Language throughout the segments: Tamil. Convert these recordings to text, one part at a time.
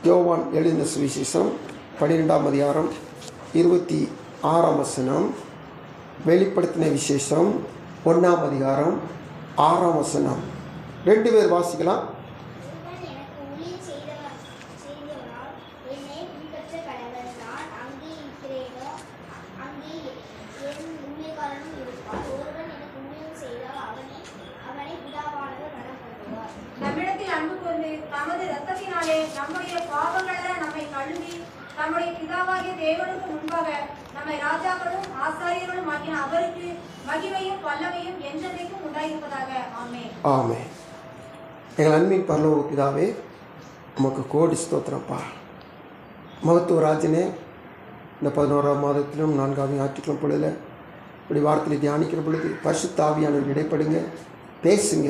யோவான் எழுதின சுவிசேஷம் 12ஆம் அதிகாரம் 26ஆம் வசனம். வெளிப்படுத்தின விசேஷம் 1ஆம் அதிகாரம் 6ஆம் வசனம். 2 பேர் வாசிக்கலாம். நம்மிடத்தில் அன்பு கூர்ந்து தமது இரத்தத்தினாலே நம்முடைய பாவங்களெல்லாம் நம்மை கழுவி தம்முடைய பிதாவாகிய தேவனுக்கு முன்பாக நம்மை ராஜாக்களும் ஆசாரியர்களும் ஆகிய அவருக்கு மகிமையும் வல்லமையும் என்றென்றைக்கும் உண்டாயிருப்பதாக. ஆமென். ஆமென். எங்கள் அன்பின் பரலோக பிதாவே, உமக்கு கோடி ஸ்தோத்திரப்பா. மகத்துவ ராஜனே, இந்த 11ஆம் மாதத்திலும் 4ஆம் ஞாயிற்றுக்கிழமை பொழுதுல இப்படி வார்த்தையை தியானிக்கிற பொழுது பரிசுத்த ஆவியானவர் இடைப்படுங்க, பேசுங்க.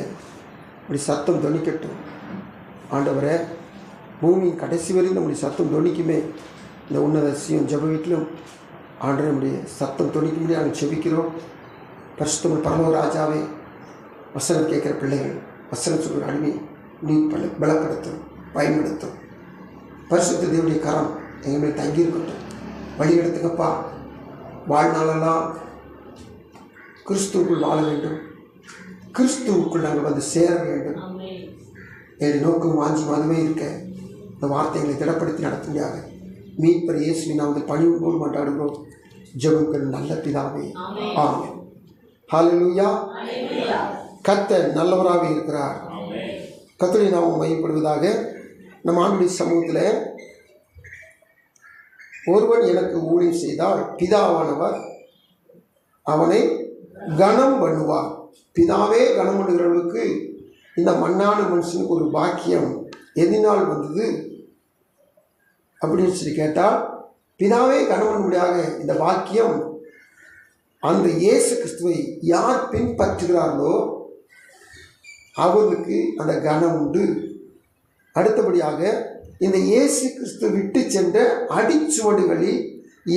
இப்படி சத்தம் தொனிக்கட்டும் ஆண்டவரே. பூமியின் கடைசி வரையும் நம்முடைய சத்தம் தொனிக்குமே. இந்த உன்னத சியம் ஜெப வீட்டிலும் ஆண்டவரே நம்முடைய சத்தம் தொனிக்கும்படி நாங்கள் செபிக்கிறோம். பரிசுத்த பரலோக ராஜாவே, வசனம் கேட்குற பிள்ளைகள், வசனம் சொல்கிற அடிமை நீ பலப்படுத்தும், பயன்படுத்தும். பரிசுத்த தேவனுடைய கரம் எங்கள் மேல் தங்கியிருக்கட்டும். வழி எடுத்துக்கப்பா. வாழ்நாளெல்லாம் கிறிஸ்துவுக்குள் வாழ வேண்டும், கிறிஸ்துவுக்குள் நாங்கள் வந்து சேர வேண்டும். என் நோக்கம் வாஞ்சி மதுவே இருக்க இந்த வார்த்தைகளை திடப்படுத்தி நடத்துமையாக மீட்பர் இயேசுவின் நாமத்தில் பணிவு போல் கொண்டாடுகிறோம். ஜெபங்கள் நல்ல பிதாவே. ஆமென். ஹல்லேலூயா. கர்த்தர் நல்லவராக இருக்கிறார். கர்த்தரை நாம் மையப்படுவதாக. நம் ஆண்டுடைய சமூகத்தில் ஒருவன் எனக்கு ஊழியம் செய்தால் பிதாவானவர் அவனை கனம் பண்ணுவார். பிதாவே கனம் பண்ணுகிறவர்களுக்கு இந்த மண்ணான மனுஷனுக்கு ஒரு பாக்கியம் எதினால் வந்தது அப்படின்னு சொல்லி கேட்டால், பிதாவே கனம் பண்ணும்படியாக இந்த பாக்கியம் அந்த இயேசு கிறிஸ்துவை யார் பின்பற்றுகிறார்களோ அவர்களுக்கு அந்த கனம் உண்டு. அடுத்தபடியாக இந்த இயேசு கிறிஸ்து விட்டு சென்ற அடிச்சுவடுகளில்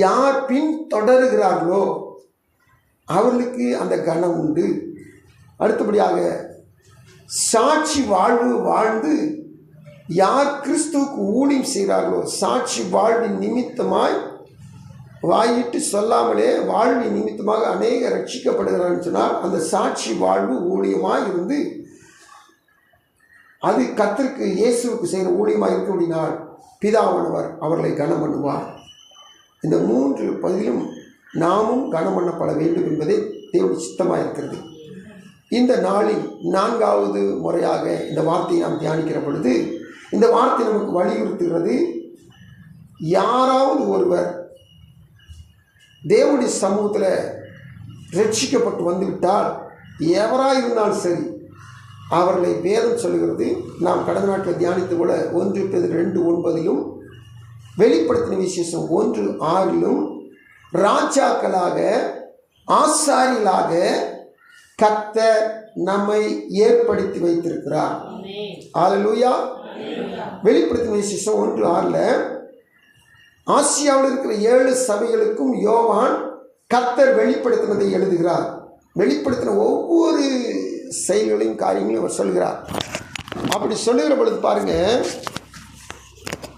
யார் பின் தொடருகிறார்களோ அவர்களுக்கு அந்த கனம் உண்டு. அடுத்தபடியாக சாட்சி வாழ்வு வாழ்ந்து யார் கிறிஸ்துவுக்கு ஊழியம் செய்கிறார்களோ, சாட்சி வாழ்வின் நிமித்தமாய் வாயிட்டு சொல்லாமலே வாழ்வின் நிமித்தமாக அநேக ரட்சிக்கப்படுகிறான்னு சொன்னால் அந்த சாட்சி வாழ்வு ஊழியமாக இருந்து அது கர்த்தருக்கு இயேசுவுக்கு செய்கிற ஊழியமாக இருக்க முடியினால் பிதாவானவர் அவர்களை கனம் பண்ணுவார். இந்த 3 பகுதியிலும் நாமும் கனம் பண்ணப்பட வேண்டும் என்பதே தேவனுடைய சித்தமாக இருக்கிறது. இந்த நாளில் 4வது முறையாக இந்த வார்த்தையை நாம் தியானிக்கிற பொழுது இந்த வார்த்தை நமக்கு வலியுறுத்துகிறது. யாராவது ஒருவர் தேவனுடைய சமூகத்தில் ரட்சிக்கப்பட்டு வந்துவிட்டால், எவராக இருந்தாலும் சரி, அவர்களை வேதம் சொல்லுகிறது. நாம் கடந்த நாட்டில் தியானித்து போல 1 Peter 2:9 வெளிப்படுத்தின விசேஷம் 1:6 ராஜாக்களாக ஆசாரியர்களாக கர்த்தர் நம்மை ஏற்படுத்தி வைத்திருக்கிறார். ஹல்லேலூயா. வெளிப்படுத்தின விசேஷம் 1:6 ஆசியாவில் இருக்கிற 7 சபைகளுக்கும் யோவான் கர்த்தர் வெளிப்படுத்தினதை எழுதுகிறார். வெளிப்படுத்தின ஒவ்வொரு செயல்களையும் காரியங்களையும் அவர் சொல்கிறார். அப்படி சொல்லுகிற பொழுது பாருங்க,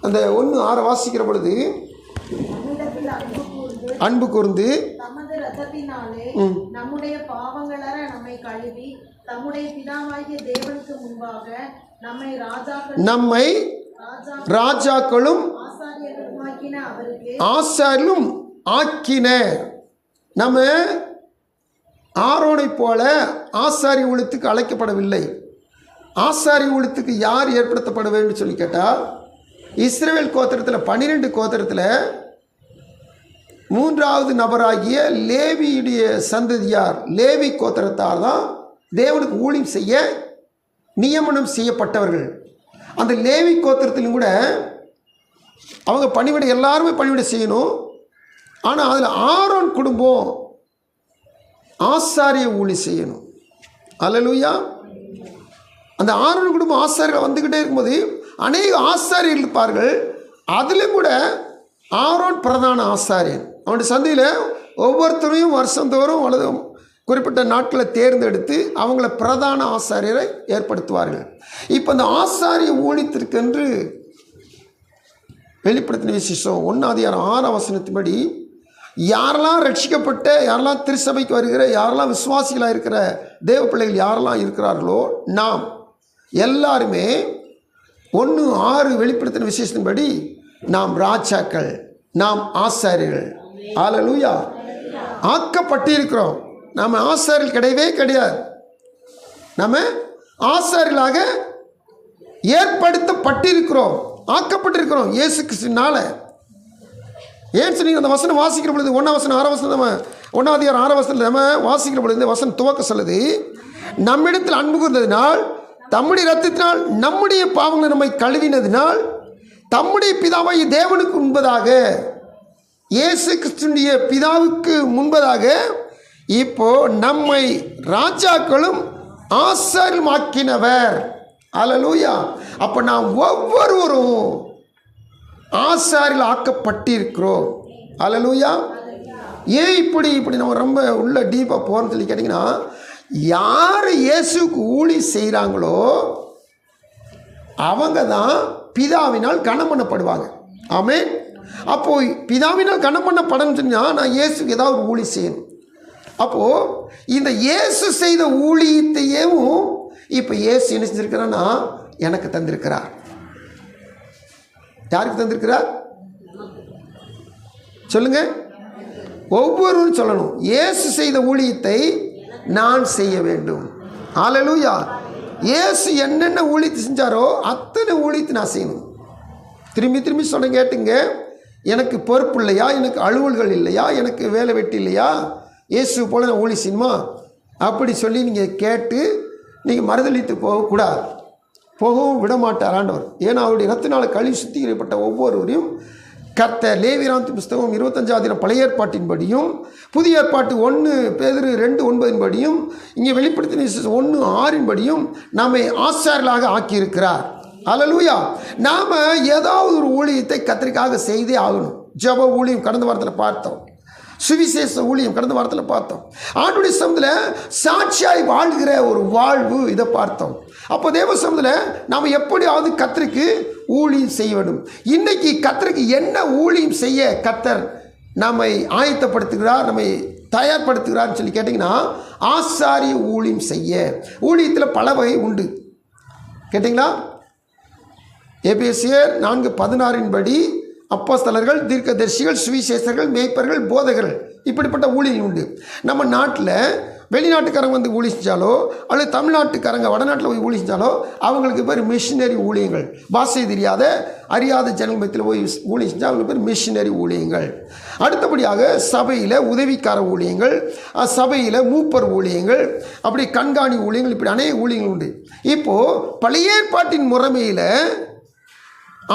அந்த 1:6 வாசிக்கிற பொழுது அன்பு கூர்ந்து தமது இரத்தத்தினாலே நம்முடைய பாவங்களற நம்மை கழுவி தம்முடைய பிதாவாகிய தேவனுக்கு முன்பாக நம்மை ராஜாக்களும் ஆசாரியரும் ஆக்கின. நம்ம ஆரோனை போல ஆசாரி ஊழியத்துக்கு அழைக்கப்படவில்லை. ஆசாரி ஊழியத்துக்கு யார் ஏற்படுத்தப்பட வேண்டும் சொல்லி கேட்டால், இஸ்ரவேல் கோத்திரத்தில் 12 கோத்திரத்தில் 3வது நபராகிய லேவியுடைய சந்ததியார், லேவி கோத்திரத்தார் தான் தேவனுக்கு ஊழியம் செய்ய நியமனம் செய்யப்பட்டவர்கள். அந்த லேவி கோத்திரத்திலும் கூட அவங்க பணிவிடை எல்லாருமே பணிவிடை செய்யணும். ஆனால் அதில் ஆரோன் குடும்பம் ஆசாரிய ஊழியம் செய்யணும். அல்லேலூயா. அந்த ஆரோன் குடும்பம் ஆசாரியர்கள் வந்துக்கிட்டே இருக்கும்போது அநேக ஆசாரியர்கள் இருப்பார்கள். அதிலும் கூட ஆரோன் பிரதான ஆசாரியன். அவனுடைய சந்தையில் ஒவ்வொருத்தரையும் வருஷந்தோறும் அல்லது குறிப்பிட்ட நாட்களை தேர்ந்தெடுத்து அவங்கள பிரதான ஆசாரியரை ஏற்படுத்துவார்கள். இப்போ இந்த ஆசாரிய ஊழியத்திற்கென்று வெளிப்படுத்தின விசேஷம் 1:6 யாரெல்லாம் ரட்சிக்கப்பட்ட, யாரெல்லாம் திருச்சபைக்கு வருகிற, யாரெல்லாம் விசுவாசிகளாக இருக்கிற தேவ பிள்ளைகள் யாரெல்லாம் இருக்கிறார்களோ நாம் எல்லாருமே 1:6 வெளிப்படுத்தின விசேஷத்தின்படி நாம் ராஜாக்கள், நாம் ஆசாரியர்கள். அல்லேலூயா. ஆக்கப்பட்டிருக்கிறோம். நாம் ஆசாரியர்கள் கிடையவே கிடையாது. நம்ம ஆசாரியர்களாக ஏற்படுத்தப்பட்டிருக்கிறோம், ஆக்கப்பட்டிருக்கிறோம் இயேசு கிறிஸ்துவினால. ஏன் சொன்னீங்க? அந்த வசனம் வாசிக்கிற பொழுது 1:6 நம்ம 1:6 நம்ம வாசிக்கிற பொழுது இந்த வசனம் துவக்க சொல்லுது, நம்மிடத்தில் அன்பு கூர்ந்ததினால், தம்முடைய இரத்தத்தினால் நம்முடைய பாவங்களை நம்மை கழுவினதினால், தம்முடைய பிதாவாகிய தேவனுக்கு முன்பதாக, இயேசு கிறிஸ்துவினுடைய பிதாவுக்கு முன்பதாக இப்போ நம்மை ராஜாக்களும் ஆசாரியமாக்கினவர். அல்லேலூயா. அப்போ நாம் ஒவ்வொருவரும் ஆசாரியில் ஆக்கப்பட்டிருக்கிறோம். அல்லேலூயா. ஏன் இப்படி நம்ம ரொம்ப உள்ள டீப்பாக போகிறோம்னு சொல்லி கேட்டிங்கன்னா, யார் இயேசுக்கு ஊழி செய்கிறாங்களோ அவங்க தான் பிதாவினால் கனம் பண்ணப்படுவாங்க. ஆமென். அப்போது பிதாவினால் கனம் பண்ணப்படணும்னு சொன்னால் நான் இயேசுக்கு ஏதாவது ஒரு ஊழி செய்யணும். அப்போது இந்த இயேசு செய்த ஊழியத்தையும் இப்போ இயேசு என்ன செஞ்சிருக்கிறான்னா எனக்கு தந்திருக்கிறார். யாருக்கு தந்திருக்கிறார் சொல்லுங்க? ஒவ்வொருவரும் சொல்லணும், இயேசு செய்த ஊழியத்தை நான் செய்ய வேண்டும். அல்லேலூயா. இயேசு என்னென்ன ஊழியத்தை செஞ்சாரோ அத்தனை ஊழியத்தை நான் செய்யணும். திரும்பி சொன்ன கேட்டுங்க. எனக்கு பொறுப்பு இல்லையா, எனக்கு அலுவல்கள் இல்லையா, எனக்கு வேலை வெட்டி இல்லையா, இயேசு போல நான் ஊழி செய்யணுமா அப்படி சொல்லி நீங்கள் கேட்டு நீங்கள் மறுதளித்து போகக்கூடாது. போகவும் விட மாட்டார் ஆண்டவர். ஏன்னா அவருடைய இரத்தினால் கழுவி சுத்திகரிக்கப்பட்ட ஒவ்வொருவரையும் கர்த்தர் லேவியராகமத்தின் புஸ்தகம் 25 பழைய ஏற்பாட்டின்படியும் புதிய ஏற்பாட்டு 1 பேதுரு 2:9 இங்கே வெளிப்படுத்தின 1:6 நம்மை ஆசாரியர்களாக ஆக்கியிருக்கிறார். அல்லேலூயா. நாம் ஏதாவது ஒரு ஊழியத்தை கர்த்தருக்காக செய்தே ஆகணும். ஜெப ஊழியம் கடந்த வாரத்தில் பார்த்தோம், சுவிசேஷ ஊழியம் கடந்த வாரத்தில் பார்த்தோம், ஆண்டுடைய சமூகத்தில் சாட்சியாய் வாழ்கிற ஒரு வாழ்வு இதை பார்த்தோம். அப்போ தேவ சமூகத்தில் நாம் எப்படியாவது கர்த்தருக்கு ஊழியம் செய்ய வேண்டும். இன்றைக்கி கர்த்தருக்கு என்ன ஊழியம் செய்ய கர்த்தர் நம்மை ஆயத்தப்படுத்துகிறார், நம்மை தயார்படுத்துகிறார்னு சொல்லி கேட்டிங்கன்னா, ஆசாரிய ஊழியம் செய்ய. ஊழியத்தில் பல வகை உண்டு. கேட்டிங்களா? எபேசியர் 4:16 அப்போஸ்தலர்கள், தீர்க்கதரிசிகள், சுவிசேஷர்கள், மேய்ப்பர்கள், போதகர்கள், இப்படிப்பட்ட ஊழியம் உண்டு. நம்ம நாட்டில் வெளிநாட்டுக்காரங்க வந்து ஊழி செஞ்சாலோ அல்லது தமிழ்நாட்டுக்காரங்க வடநாட்டில் போய் ஊழி செஞ்சாலோ அவங்களுக்கு பேர் மிஷினரி ஊழியங்கள். பாஷை தெரியாத அறியாத ஜனங்கள் மத்தியில் போய் ஊழி செஞ்சால் அவங்களுக்கு பேர் மிஷினரி ஊழியங்கள். அடுத்தபடியாக சபையில் உதவிக்கார ஊழியங்கள், சபையில் மூப்பர் ஊழியங்கள், அப்படி கண்காணி ஊழியங்கள், இப்படி அநேக ஊழியங்கள் உண்டு. இப்போது பழைய ஏற்பாட்டின் முறைமையில்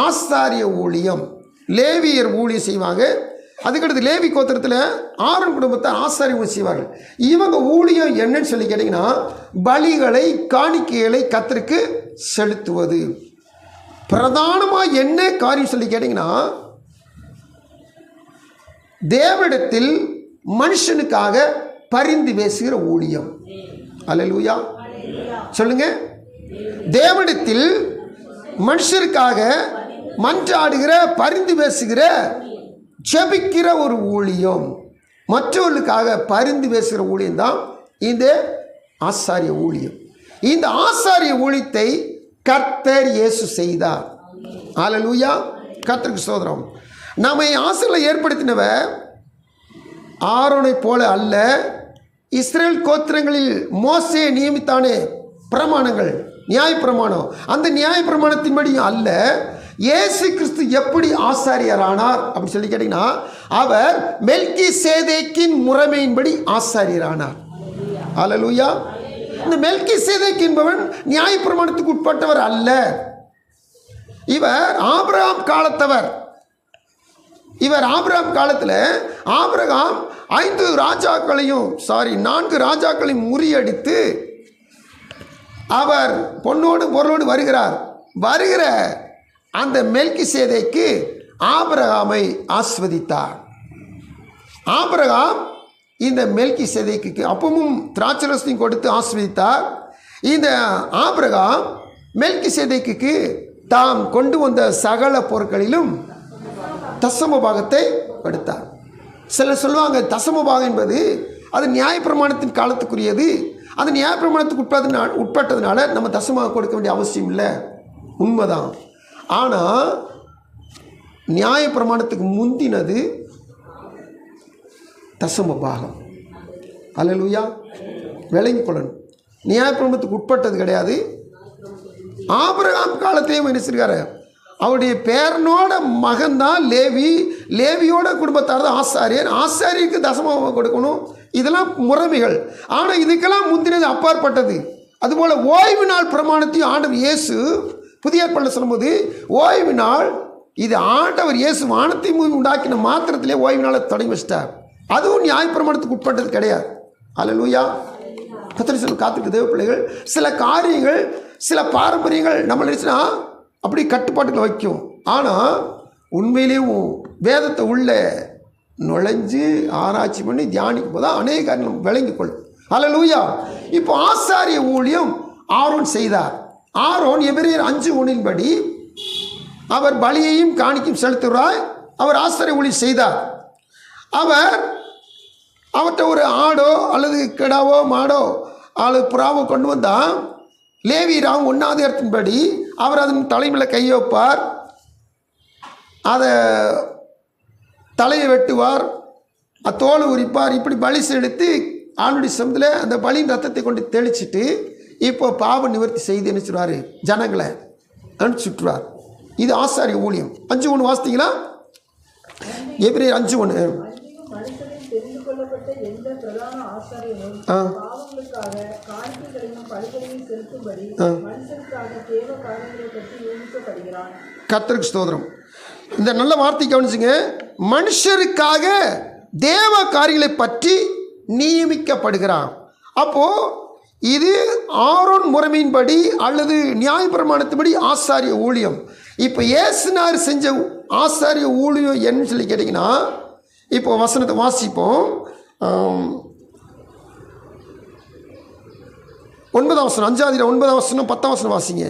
ஆசாரிய ஊழியம், லேவியர் ஊழியம் செய்வாங்க. அதுக்கடுத்து லேவி கோத்திரத்தில் ஆரோன் குடும்பத்தை ஆசாரிய ஊழியம் செய்வார்கள். இவங்க ஊழியம் என்னன்னு சொல்லி கேட்டிங்கன்னா, பலிகளை காணிக்கைகளை கர்த்தருக்கு செலுத்துவது. பிரதானமாக என்ன காரியம் சொல்லி கேட்டிங்கன்னா, தேவனிடத்தில் மனுஷனுக்காக பரிந்து பேசுகிற ஊழியம். அல்லேலூயா. சொல்லுங்க. தேவனிடத்தில் மனுஷருக்காக மன்றாடுகிற, பரிந்து பேசுகிற, ஜெபிக்கிற ஒரு ஊழியம், மற்றவர்களுக்காக பரிந்து பேசுகிற ஊழியம் தான் இந்த ஆசாரிய ஊழியம். இந்த ஆசாரிய ஊழியத்தை கர்த்தர் இயேசு செய்தார். அல்லேலூயா. கர்த்தருக்கு ஸ்தோத்திரம். நம்மை ஆசாரியரை ஏற்படுத்தினவர் ஆரோனை போல அல்ல. இஸ்ரேல் கோத்திரங்களில் மோசே நியமித்தானே பிரமாணங்கள், நியாய பிரமாணம், அந்த நியாய பிரமாணத்தின்படியும் அல்ல. இயேசு கிறிஸ்து எப்படி ஆசாரியரானார் அப்படி சொல்லி கேட்டிங்கன்னா, அவர் மெல்கிசேதேக்கின் முறைமையின்படி ஆசாரியரானார். அல்லேலூயா. இந்த மெல்கிசேதேக் என்பவன் நியாய பிரமாணத்துக்கு உட்பட்டவர் அல்ல. இவர் ஆபிரகாம் காலத்தவர். இவர் ஆபிரகாம் காலத்தில் ஆபிரகாம் 4 ராஜாக்களையும் முறியடித்து அவர் பொன்னோடு பொருளோடு வருகிற அந்த மெல்கிசேதேக்கு ஆபிரகாமை ஆஸ்வதித்தார். ஆபிரகாம் இந்த மெல்கிசேதேக்கு அப்பமும் திராட்சரசத்தையும் கொடுத்து ஆஸ்வதித்தார். இந்த ஆபிரகாம் மெல்கிசேதேக்கு தாம் கொண்டு வந்த சகல பொருட்களிலும் தசம பாகத்தை கொடுத்தார். சிலர் சொல்லுவாங்க தசம பாகம் என்பது அது நியாயப்பிரமாணத்தின் காலத்துக்குரியது, அது நியாயப்பிரமாணத்துக்கு உட்பட்டதுனால நம்ம தசமாக கொடுக்க வேண்டிய அவசியம் இல்லை. உண்மைதான். ஆனால் நியாயப்பிரமாணத்துக்கு முந்தினது தசம பாகம். அல்லேலூயா. விளங்கிக் கொள்ளணும். நியாயப்பிரமாணத்துக்கு உட்பட்டது கிடையாது. ஆபிரகாம் காலத்தையும் என்ன செய்கிறாரு, அவருடைய பேரனோட மகன்தான் லேவி, லேவியோட குடும்பத்தார் தான் ஆசாரியர், ஆசாரியருக்கு தசமாக கொடுக்கணும். இதெல்லாம் முறைமைகள். ஆனால் இதுக்கெல்லாம் முந்தினது அப்பாற்பட்டது. அதுபோல் ஓய்வு நாள் பிரமாணத்தையும் ஆண்டவர் இயேசு புதிய ஏற்பாட்டில் சொல்லும்போது ஓய்வு நாள் இது ஆண்டவர் இயேசு வானத்தையும் உண்டாக்கின மாத்திரத்திலே ஓய்வு நாளை தொடங்கி வச்சிட்டார். அதுவும் நியாயப்பிரமாணத்துக்கு உட்பட்டது கிடையாது. அல்லேலூயா. கர்த்தர் சொல்ல காத்துக்கு தேவ பிள்ளைகள், சில காரியங்கள் சில பாரம்பரியங்கள் நம்ம நினைச்சுன்னா அப்படி கட்டுப்பாட்டுகளை வைக்கும். ஆனால் உண்மையிலேயும் வேதத்தை உள்ள நுழைஞ்சு ஆராய்ச்சி பண்ணி தியானிக்கும் போது தான் அநேக காரியங்கள் விளங்கிக் கொள்ளும். அல்லேலூயா. இப்போ ஆசாரிய ஊழியம் ஆரோன் செய்தார். ஆரோன் எபிரேயர் 5:1 படி அவர் பலியையும் காணிக்கையும் செலுத்துகிறார். அவர் ஆசாரிய ஊழியம் செய்தார். அவர்கிட்ட ஒரு ஆடோ அல்லது கிடாவோ மாடோ அல்லது புறாவோ கொண்டு வந்தால் லேவி ராம் 1ஆவது இடத்தின்படி அவர் அதன் தலைமையில் கை வைப்பார், அதை தலையை வெட்டுவார், தோலை உரிப்பார். இப்படி பலி செலுத்தி ஆணுடைய சமத்தில் அந்த பலியின் ரத்தத்தை கொண்டு தெளிச்சிட்டு இப்போ பாவ நிவர்த்தி செய்து என்ன சொல்வார், ஜனங்களை அனுப்பிச்சுட்டுருவார். இது ஆசாரிய ஊழியம். 5:1 வாசித்தீங்களா? எபிரேயர் 5:1. கர்த்தருக்கு ஸ்தோத்திரம். இந்த நல்ல வார்த்தை கவனிச்சுங்க. மனுஷருக்காக தேவ காரியங்களை பற்றி நியமிக்கப்படுகிறான். அப்போ இது ஆரோன் முறைமையின்படி அல்லது நியாயப்பிரமாணத்தின்படி ஆசாரிய ஊழியம். இப்போ இயேசுனார் செஞ்ச ஆசாரிய ஊழியம் என்னன்னு சொல்லி கேட்டிங்கன்னா, இப்போ வசனத்தை வாசிப்போம். 9ஆம் வசனம், 5ஆம் 9ஆம் வசனம் 10ஆம் வசனம் வாசிங்க.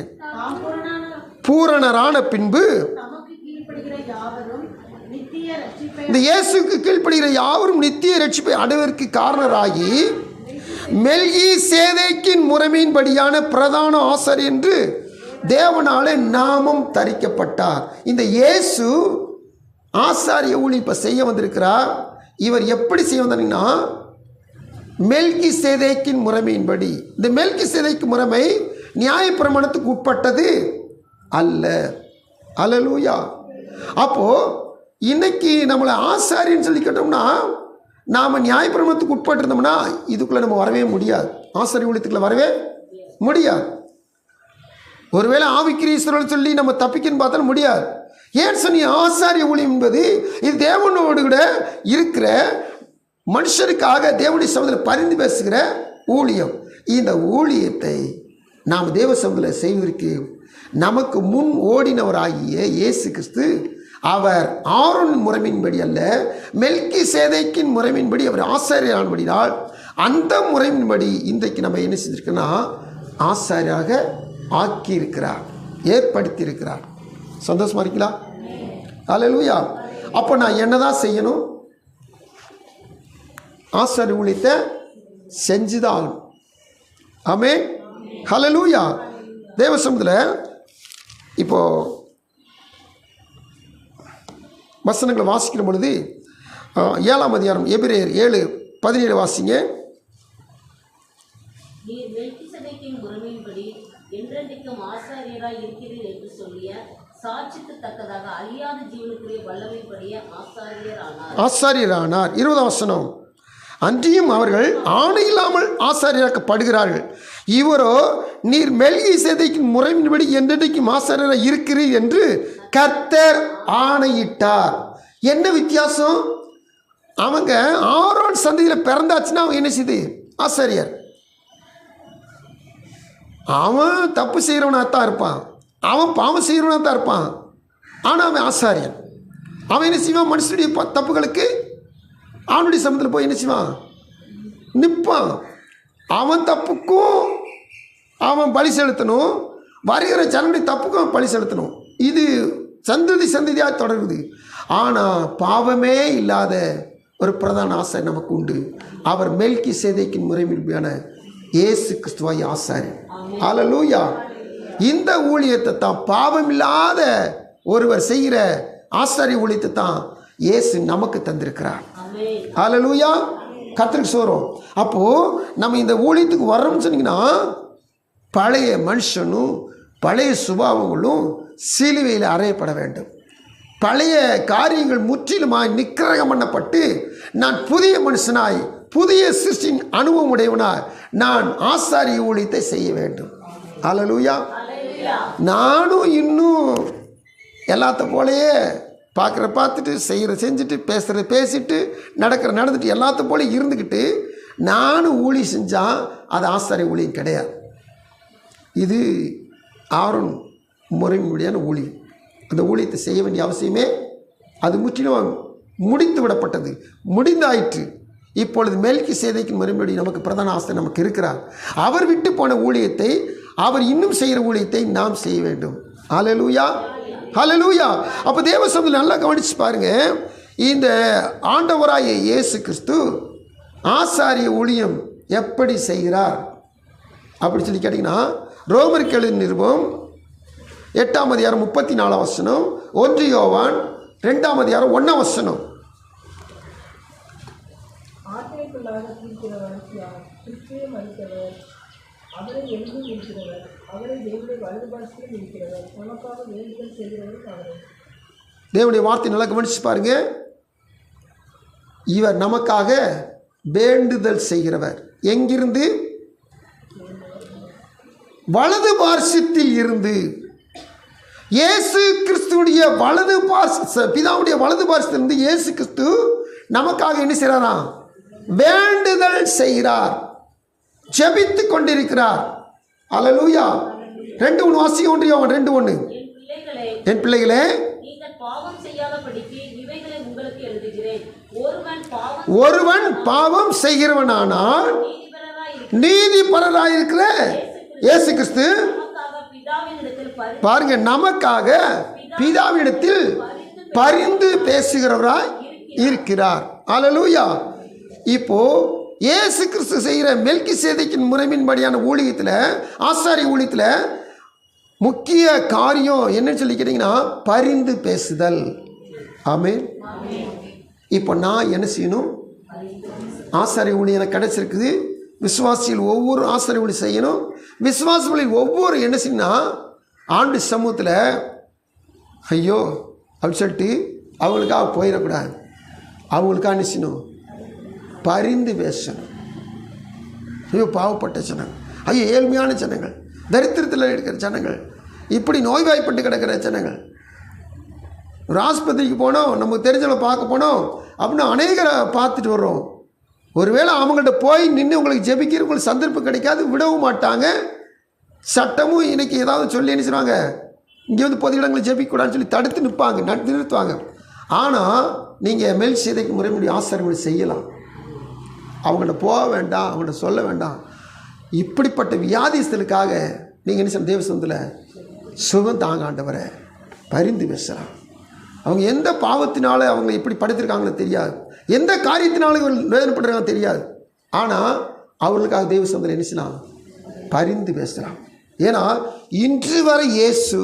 பூரணரான பின்பு இந்த இயேசுக்கு கீழ்ப்படுகிற யாவரும் நித்திய ரட்சிப்பை அடைவதற்கு காரணராகி மெல்கி சேதேக்கின் முறைமையின்படியான பிரதான ஆசாரியர் என்று தேவனாலே நாமம் தரிக்கப்பட்டார். இந்த இயேசு ஆசாரிய ஊழியம் இப்போ செய்ய வந்திருக்கிறார். இவர் எப்படி செய்ய வந்தாங்கன்னா மெல்கி சேதேக்கின் முறைமையின்படி. இந்த மெல்கி சேதேக்கு முறைமை நியாயப்பிரமாணத்துக்கு உட்பட்டது அல்ல. அல்லேலூயா. அப்போது இன்னைக்கு நம்மளை ஆசாரியன்னு சொல்லி கேட்டோம்னா நாம் நியாயப்பிரமாணத்துக்கு உட்பட்டிருந்தோம்னா இதுக்குள்ளே நம்ம வரவே முடியாது. ஆசாரிய ஊழியத்துக்குள்ளே வரவே முடியாது. ஒருவேளை ஆவிக்கிரீஸ்வரர் சொல்லி நம்ம தப்பிக்கன்னு பார்த்தாலும் முடியாது. ஏன் சொன்னி ஆசாரிய ஊழியம் என்பது இது தேவனோடு கூட இருக்கிற மனுஷருக்காக தேவனுடைய சமூகத்தில் பரிந்து பேசுகிற ஊழியம். இந்த ஊழியத்தை நாம் தேவ சமூகத்தில் செய்வதற்கு நமக்கு முன் ஓடினவராகிய இயேசு கிறிஸ்து அவர் ஆரோன் முறைமையின்படி அல்ல, மெல்கி சேதேக்கின் முறைமையின்படி அவர் ஆசாரியரானபடினால் அந்த முறையின்படி இன்றைக்கு நம்ம என்ன செஞ்சிருக்கோன்னா ஆசாரியாக ஆக்கியிருக்கிறார், ஏற்படுத்தியிருக்கிறார். சந்தோஷமா இருக்கீங்களா? அல்லேலூயா. அப்போ நான் என்னதான் செய்யணும்? ஆசாரிய ஊழியத்தை செஞ்சுதான் ஆகணும். ஆமென். அல்லேலூயா. தேவ சமூகத்தில் இப்போ வசனங்களை வாசிக்கிற பொழுது 7ஆம் அதிகாரம் எபிரேயர் 7:17 வாசிங்க. என்றென்றைக்கும் ஆசாரியராய் இருக்கிறீர் என்று சொல்லிய சாட்சிக்கு தக்கதாக அழியாத ஜீவனுக்குரிய வல்லமைப்படியே ஆசாரியரானார். 20ஆம் வசனம். அன்றியும் அவர்கள் ஆணை இல்லாமல் ஆசாரியராக்கப்படுகிறார்கள். இவரோ நீர் மெல்கி சேதேக்கின் முறையின்படி என்றென்றைக்கும் ஆசாரியராக இருக்கிறீர் என்று கர்த்தர் ஆணையிட்டார். என்ன வித்தியாசம்? அவங்க ஆரோன் சந்ததியில் பிறந்தாச்சுன்னா அவங்க என்ன செய்து ஆசாரியர். அவன் தப்பு செய்கிறவனாக தான் இருப்பான், அவன் பாவம் செய்கிறவனாக தான் இருப்பான். ஆனால் அவன் ஆசாரியன். அவன் என்ன செய்வான்? மனுஷனுடைய தப்புகளுக்கு அவனுடைய சமூகத்தில் போய் என்ன செய்வான்? நிற்பான். அவன் தப்புக்கும் அவன் பலி செலுத்தணும், வருகிற ஜனனுடைய தப்புக்கும் அவன் பலி செலுத்தணும். இது சந்ததி சந்ததியாக தொடருது. ஆனால் பாவமே இல்லாத ஒரு பிரதான ஆசாரி நமக்கு உண்டு. அவர் மெல்கிசேதேக்கின் முறைமையான இயேசு கிறிஸ்துவாய் ஆசாரி. ஹல்லேலூயா. இந்த ஊழியத்தை தான், பாவம் இல்லாத ஒருவர் செய்கிற ஆசாரி ஊழியத்தை தான் இயேசு நமக்கு தந்திருக்கிறார். ஹல்லேலூயா. கர்த்தருக்கு சோறும். அப்போது நம்ம இந்த ஊழியத்துக்கு வர்றோம்னு சொன்னீங்கன்னா பழைய மனுஷனும் பழைய சுபாவங்களும் சிலுவையில் அறையப்பட வேண்டும். பழைய காரியங்கள் முற்றிலுமாய் நிக்கிரகம் பண்ணப்பட்டு நான் புதிய மனுஷனாய் புதிய சிருஷ்டின் அனுபவம் உடையவனாய் நான் ஆசாரிய ஊழியத்தை செய்ய வேண்டும். ஹல்லேலூயா. நானும் இன்னும் எல்லாத்த போலயே பார்த்துட்டு செஞ்சுட்டு பேசிட்டு நடந்துட்டு எல்லாத்த போல இருந்துக்கிட்டு நானும் ஊழியம் செஞ்சால் அது ஆசாரிய ஊழியம் கிடையாது. இது ஆரோன் முறைமையான ஊழியம். அந்த ஊழியத்தை செய்ய வேண்டிய அவசியமே அது முற்றிலும் முடித்து விடப்பட்டது, முடிந்தாயிற்று. இப்பொழுது மெல்கிசேதேக்கின் முறைப்படி நமக்கு பிரதான ஆசாரியர் நமக்கு இருக்கிறார். அவர் விட்டு போன ஊழியத்தை, அவர் இன்னும் செய்கிற ஊழியத்தை நாம் செய்ய வேண்டும். ஹல்லேலூயா. ஹல்லேலூயா. அப்போ தேவ சமூகத்தில் நல்லா கவனிச்சு பாருங்க. இந்த ஆண்டவராகிய இயேசு கிறிஸ்து ஆசாரிய ஊழியம் எப்படி செய்கிறார் அப்படி சொல்லி கேட்டிங்கன்னா, ரோமருக்கு எழுதின நிருபம் 8ஆம் அதிகாரம் 34ஆம் வசனம், 1 யோவான் 2ஆம் அதிகாரம் 1ஆம் வசனம். ஆட்டைக்குள்ளாக தீர்க்கிறவர் யார்? கிறிஸ்துவை மறித்தவர், அவரை எழுதி இருக்கிறவர், அவரை தேவனுடைய வலது பாரத்திலும் இருக்கிறவர், நமக்காக வேண்டுதல் செய்கிறவர் அவரே. தேவனுடைய வார்த்தை நல்லா கவனிச்சு பாருங்க. இவர் நமக்காக வேண்டுதல் செய்கிறவர். எங்கிருந்து? வலது பார்சத்தில் இருந்து. இயேசு கிறிஸ்துடைய வலது பிதாவுடைய வலது பார்சத்திலிருந்து இயேசு கிறிஸ்து நமக்காக என்ன செய்கிறாராம்? வேண்டுதல் செய்கிறார், ஜெபித்து கொண்டிருக்கிறார். ஹல்லேலூயா. 2:1 வாசிக்க. 1 யோவான் 2:1. என் பிள்ளைகளே, ஒருவன் பாவம் செய்கிறவனானால் நீதிபரராயிருக்கிற இயேசு கிறிஸ்து பாருங்க நமக்காக பிதாவிடத்தில் பரிந்து பேசுகிறவராய் இருக்கிறார். ஹல்லேலூயா. இப்போ இயேசு கிறிஸ்து செய்கிற மெல்கிசேதேக்கின் முறைமையின்படியான ஊழியத்தில், ஆசாரிய ஊழியத்தில் முக்கிய காரியம் என்னன்னு சொல்லி கேட்டிங்கன்னா பரிந்து பேசுதல். ஆமென். இப்போ நான் என்ன செய்யணும்? ஆசாரிய ஊழியம் கிடைச்சிருக்குது. விசுவாசிகள் ஒவ்வொரு ஆசாரிய ஊழியம் செய்யணும். விசுவாசிகளில் ஒவ்வொரு என்ன செய்யணும்னா ஆண்டு சமூகத்தில் ஐயோ அப்படி சொல்லிட்டு அவங்களுக்காக போயிடக்கூடாது. அவங்களுக்காக என்ன செய்யணும்? பரிந்து பேசணும். ஐயோ பாவப்பட்ட ஜனங்கள், ஐயோ ஏழ்மையான ஜனங்கள், தரித்திரத்தில் இருக்கிற ஜனங்கள், இப்படி நோய்வாய்ப்பட்டு கிடக்கிற ஜனங்கள், ஒரு ஆஸ்பத்திரிக்கு போனோம், நமக்கு தெரிஞ்சவங்களை பார்க்க போனோம் அப்படின்னு அநேகரை பார்த்துட்டு வர்றோம். ஒருவேளை அவங்கள்ட்ட போய் நின்று உங்களுக்கு ஜெபிக்கிற உங்களுக்கு சந்தர்ப்பம் கிடைக்காது, விடவும் மாட்டாங்க. சட்டமும் இன்றைக்கி ஏதாவது சொல்லி என்ன செய்வாங்க, இங்கே வந்து பொது இடங்களை ஜெபிக்கூடாதுன்னு சொல்லி தடுத்து நிறுத்துவாங்க. ஆனால் நீங்கள் மெல்கிசேதேக்கு முறைப்படி ஆசாரியர்கள் செய்யலாம். அவங்கள்ட்ட போக வேண்டாம், அவங்கள்ட்ட சொல்ல வேண்டாம். இப்படிப்பட்ட வியாதிஸ்தலுக்காக நீங்கள் என்ன செய்ய, தேவ சமூகத்தில் சுகம் தாங்க ஆண்டவரை பரிந்து பேசலாம். அவங்க எந்த பாவத்தினால அவங்க இப்படி படுத்திருக்காங்களோ தெரியாது, எந்த காரியத்தினாலும் இவர்கள் வேதனைப்படுறாங்க தெரியாது. ஆனால் அவர்களுக்காக தேவ சமூகத்தில் என்ன செய்யலாம்? பரிந்து பேசலாம். ஏன்னா இன்று வரை இயேசு,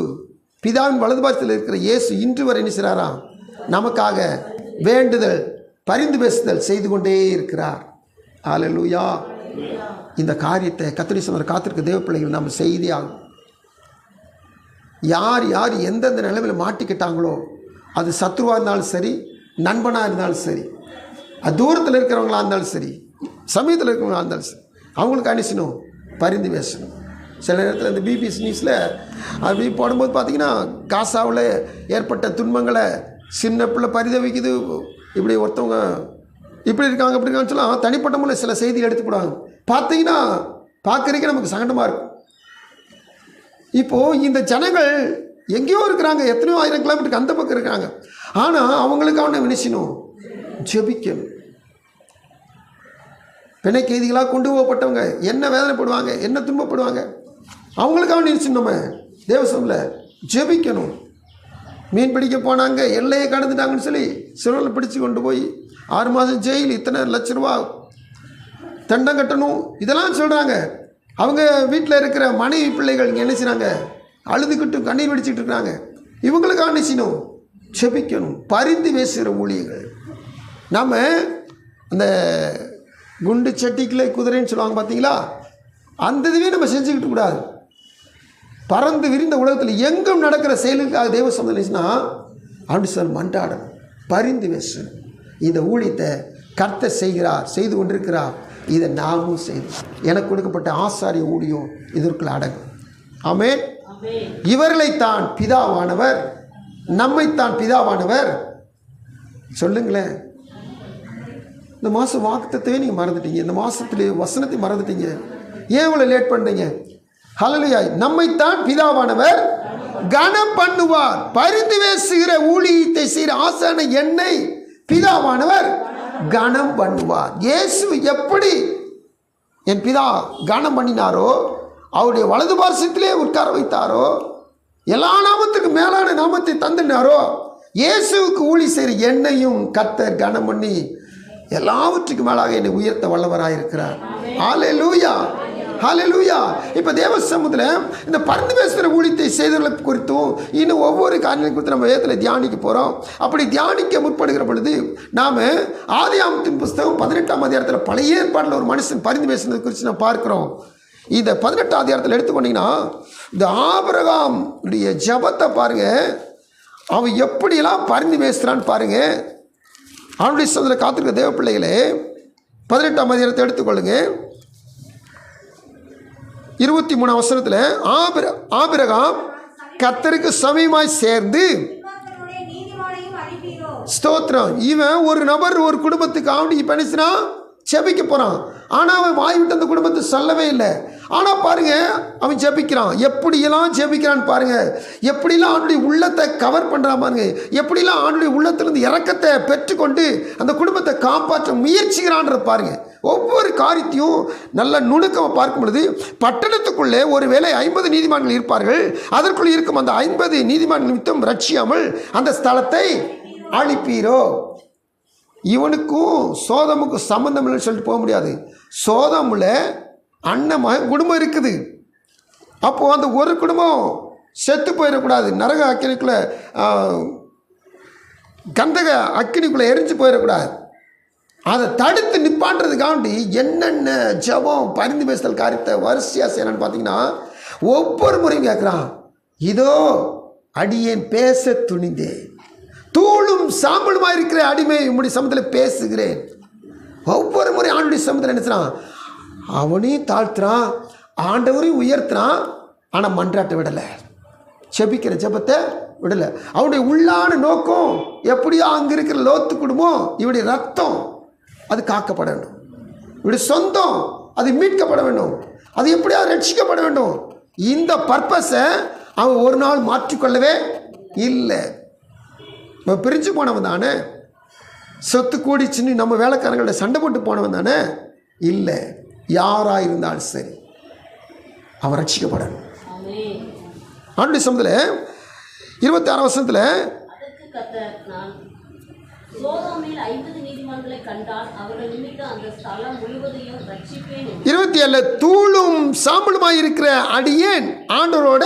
பிதாவின் வலது பாரத்தில் இருக்கிற இயேசு இன்று வரை என்ன செய்கிறாராம்? நமக்காக வேண்டுதல் பரிந்து பேசுதல் செய்து கொண்டே இருக்கிறார். ஹல்லேலூயா. இந்த காரியத்தை கர்த்தருடைய சமூகத்தில் காத்திருக்க தேவ பிள்ளைகள் நம்ம செய்தே ஆகும். யார் யார் எந்தெந்த நிலைமையில் மாட்டிக்கிட்டாங்களோ, அது சத்ருவாக இருந்தாலும் சரி, நண்பனாக இருந்தாலும் சரி, அது தூரத்தில் இருக்கிறவங்களாக இருந்தாலும் சரி, சமயத்தில் இருக்கிறவங்களாக இருந்தாலும் சரி, அவங்களுக்கு அனுசணும் பரிந்து பேசணும். சில நேரத்தில் இந்த பிபிசி நியூஸில் அப்படி போடும்போது பார்த்திங்கன்னா காசாவில் ஏற்பட்ட துன்பங்களை சின்ன பிள்ளை பரிதவிக்குது, இப்படி ஒருத்தவங்க இப்படி இருக்காங்க அப்படி இருக்காங்கன்னு சொல்லலாம் தனிப்பட்ட முறையில் சில செய்திகள் எடுத்து போடுவாங்க. பார்த்தீங்கன்னா பார்க்குறதுக்கே நமக்கு சங்கடமாக இருக்கும். இப்போது இந்த ஜனங்கள் எங்கேயோ இருக்கிறாங்க, எத்தனையோ 1000 கிலோமீட்டருக்கு அந்த பக்கம் இருக்காங்க. ஆனால் அவங்களுக்காக நினைச்சணும் ஜெபிக்கணும். பிணை கைதிகளாக கொண்டு போகப்பட்டவங்க என்ன வேதனைப்படுவாங்க, என்ன துன்பப்படுவாங்க, அவங்களுக்காக நினைச்சு நம்ம தேவசம்ல ஜெபிக்கணும். மீன் பிடிக்க போனாங்க, எல்லையை கடந்துட்டாங்கன்னு சொல்லி சிலரில் பிடிச்சி கொண்டு போய் 6 மாதம் ஜெயில், இத்தனை லட்ச ரூபா தண்டம் கட்டணும், இதெல்லாம் சொல்கிறாங்க. அவங்க வீட்டில் இருக்கிற மனைவி பிள்ளைகள் இங்கே என்ன செய்கிறாங்க, அழுதுகிட்டு கண்ணீர் வெடிச்சிட்டு இருக்கிறாங்க. இவங்களுக்காக என்ன செய்யணும், செபிக்கணும். பரிந்து பேசுகிற ஊழியர்கள். நம்ம அந்த குண்டு சட்டிக்குள்ளே குதிரைன்னு சொல்லுவாங்க பார்த்தீங்களா, அந்த இதுவே நம்ம செஞ்சுக்கிட்டு கூடாது. பறந்து விரிந்த உலகத்தில் எங்கும் நடக்கிற செயலுக்காக தேவ சம்பந்தம்னா அப்படி சொல் மன்றாடணும், பரிந்து பேசணும். இந்த ஊழியத்தை கர்த்தர் செய்கிறார், செய்து கொண்டிருக்கிறார், இதை நாமும் செய்தோம். எனக்கு கொடுக்கப்பட்ட ஆசாரிய ஊழியம் இதற்குள் அடங்கும். ஆமென். இவர்களைத்தான் பிதாவானவர், நம்மைத்தான் பிதாவானவர். சொல்லுங்களேன், இந்த மாதம் வாக்குத்தத்தவே நீங்கள் மறந்துட்டீங்க, இந்த மாதத்துலேயே வசனத்தை மறந்துட்டீங்க, ஏன் இவ்வளோ லேட் பண்ணுறீங்க? ஹல்லேலூயா. நம்மைத்தான் பிதாவானவர் கனம் பண்ணுவார். பரிந்து பேசுகிற ஊழியத்தை செய்கிற ஆசான என்னை பிதாவானவர் கனம் பண்ணுவார். இயேசு எப்படி என் பிதா கனம் பண்ணினாரோ, அவருடைய வலது பார்சத்திலே உட்கார வைத்தாரோ, எல்லா நாமத்துக்கு மேலான நாமத்தை தந்தினாரோ, இயேசுவுக்கு ஊழி செய்கிற என்னையும் கர்த்தர் கனம் பண்ணி எல்லாவற்றுக்கும் மேலாக என்னை உயர்த்த வல்லவராயிருக்கிறார். ஹல்லேலூயா, ஹல்லேலூயா. இப்போ தேவ சமூகத்தில் இந்த பரிந்து பேசுகிற ஊழியத்தை செய்தவர்களை குறித்தும் இன்னும் ஒவ்வொரு காரியங்களை குறித்து நம்ம வேதத்தில் தியானிக்க போகிறோம். அப்படி தியானிக்க முற்படுகிற பொழுது நாம் ஆதியாகமத்தின் புஸ்தகம் 18ஆம் அதிகாரத்தில் பழைய ஏற்பாட்டில் ஒரு மனுஷன் பரிந்து பேசுனது குறித்து நம்ம பார்க்குறோம். இந்த 18ஆம் அதிகாரத்தில் எடுத்துக்கொண்டீங்கன்னா இந்த ஆபிரகாம் உடைய ஜபத்தை பாருங்கள், அவன் எப்படியெல்லாம் பரிந்து பேசுகிறான்னு பாருங்கள். அவனுடைய சமூகத்தில் காத்திருக்க தேவ பிள்ளைகளே, 18ஆம் அதிகாரத்தை எடுத்துக்கொள்ளுங்க. 23ஆம் வசனத்தில் ஆபிரகாம் கர்த்தருக்கு சமீபமாய் சேர்ந்து, ஸ்தோத்திரம், இவன் ஒரு நபர் ஒரு குடும்பத்துக்கு ஆண்டி இப்போ நினைச்சுனா ஜெபிக்க போகிறான். ஆனால் அவன் வாய் விட்டு அந்த குடும்பத்தை சொல்லவே இல்லை. ஆனால் பாருங்கள், அவன் ஜெபிக்கிறான். எப்படியெல்லாம் ஜெபிக்கிறான்னு பாருங்கள், எப்படிலாம் அவனுடைய உள்ளத்தை கவர் பண்ணுறான் பாருங்க, எப்படிலாம் அவனுடைய உள்ளத்திலிருந்து இரக்கத்தை பெற்றுக்கொண்டு அந்த குடும்பத்தை காப்பாற்ற முயற்சிக்கிறான்ற பாருங்கள். ஒவ்வொரு காரியத்தையும் நல்ல நுணுக்கமாக பார்க்கும் பொழுது, பட்டணத்துக்குள்ளே ஒருவேளை 50 நீதிமான்கள் இருப்பார்கள். அதற்குள்ளே இருக்கும் அந்த 50 நீதிமான்கள் நிமித்தம் ரட்சியாமல் அந்த ஸ்தலத்தை அழிப்பீரோ. இவனுக்கும் சோதமுக்கும் சம்பந்தம் இல்லைன்னு சொல்லிட்டு போக முடியாது. சோதமில் அண்ணன் மகன் குடும்பம் இருக்குது. அப்போது அந்த ஒரு குடும்பம் செத்து போயிடக்கூடாது, நரக அக்கினிக்குள்ளே கந்தக அக்கினிக்குள்ளே எரிஞ்சு போயிடக்கூடாது. அதை தடுத்து நிப்பான்றதுக்காண்டி என்னென்ன ஜபம் பரிந்து பேசுதல் காரியத்தை வரிசையாக செய்யணும்னு பார்த்தீங்கன்னா, ஒவ்வொரு முறையும் கேட்குறான், இதோ அடியேன் பேச துணிந்தேன், தூளும் சாம்பலுமாக இருக்கிற அடிமை உம்முடைய சமூகத்தில் பேசுகிறேன். ஒவ்வொரு முறை ஆண்டுடைய சமூகத்தில் நினைச்சான், அவனையும் தாழ்த்துறான், ஆண்டவரையும் உயர்த்துறான். ஆனால் மன்றாட்ட விடலை, செபிக்கிற ஜபத்தை விடலை. அவனுடைய உள்ளான நோக்கம் எப்படியோ அங்கே இருக்கிற லோத்து குடும்பம், இவருடைய ரத்தம் அது காக்கப்பட வேண்டும், இவருடைய சொந்தம் அது மீட்கப்பட வேண்டும், அது எப்படியாவது ரட்சிக்கப்பட வேண்டும். இந்த பர்பஸை அவன் ஒரு நாள் மாற்றிக்கொள்ளவே இல்லை. பிரிஞ்சு போனவன் தானே, சொத்து கூடிச்சுன்னு நம்ம வேலைக்காரங்களோட சண்டை போட்டு போனவன் தானே, இல்லை. யாராக இருந்தாலும் சரி அவன் ரட்சிக்கப்படணும். ஆண்டுடைய சமூகத்தில் 26ஆம் வசனத்தில், அதற்கு கர்த்தர், நான் சோதோமில் 50 நீதிமான்களை கண்டால் அவர்கள் நிமித்தம் அந்த ஸ்தலம் முழுவதையும் ரட்சிப்பேன். 27 தூளும் சாம்பலுமாய் இருக்கிற அடியேன் ஆண்டவரோட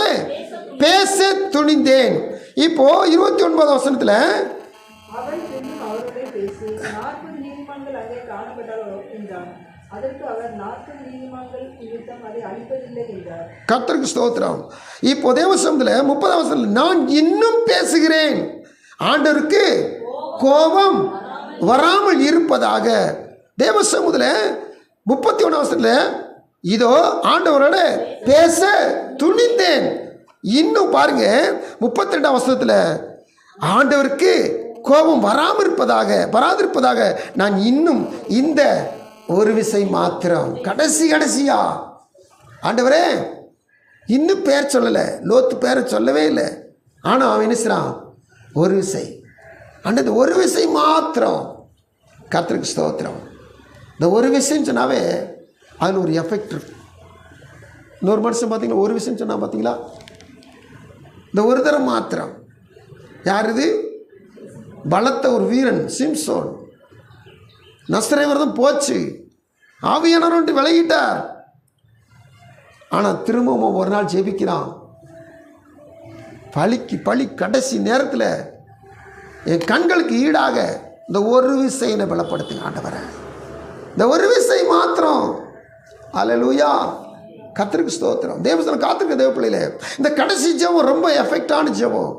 பேச துணிந்தேன். இப்போ 29ஆம் வசனத்தில், அவன் பின்னும் அவரோட பேசி 40 நீதிமான்கள் அங்கே காணப்பட்டால் என்றான். அதற்கு அவர் 40 நீதிமான்கள் நிமித்தம் அதை அழிப்பதில்லை என்றார். கர்த்தருக்கு ஸ்தோத்திரம். இப்போ தேவசமத்தில் 30ஆம் வசனத்தில், நான் இன்னும் பேசுகிறேன், ஆண்டவருக்கு கோபம் வராமல் இருப்பதாக. தேவசமத்தில் 31ஆம் வசனத்தில், இதோ ஆண்டவரோட பேச துணிந்தேன். இன்னும் பாருங்க 32ஆம் வசனத்தில், ஆண்டவருக்கு கோபம் வராதிருப்பதாக நான் இன்னும் இந்த ஒரு விசை மாத்திரம். கடைசியா ஆண்டவரே இன்னும் பேர் சொல்லலை, லோத்து பேரை சொல்லவே இல்லை. ஆனால் அவன் நினைச்சான் ஒரு விசை, ஆண்டது ஒரு விசை மாத்திரம். கர்த்தருக்கு ஸ்தோத்திரம். இந்த ஒரு விஷயம் சொன்னாவே அதில் ஒரு எஃபெக்ட் இருக்கு. இன்னொரு மனுஷன் பார்த்தீங்கன்னா ஒரு விஷயம் சொன்னால் பார்த்தீங்களா, இந்த ஒரு தரம் மாத்திரம் யார் இது? பலத்த ஒரு வீரன் சிம்சோன். நசரேய விரதம் போச்சு, ஆவியானவர் விலகிட்டார். ஆனால் திரும்பவும் ஒரு நாள் ஜெபிக்கிறான். பழிக்கு பழி கடைசி நேரத்தில் என் கண்களுக்கு ஈடாக இந்த ஒரு விசை என்னை பலப்படுத்துங்க ஆண்டவரே, இந்த ஒரு விசை மாத்திரம். அல்லேலூயா, கர்த்தருக்கு ஸ்தோத்திரம். தேவசனம் காத்திருக்க தேவ பிள்ளையில இந்த கடைசி ஜெபம் ரொம்ப எஃபெக்டான ஜெபம்.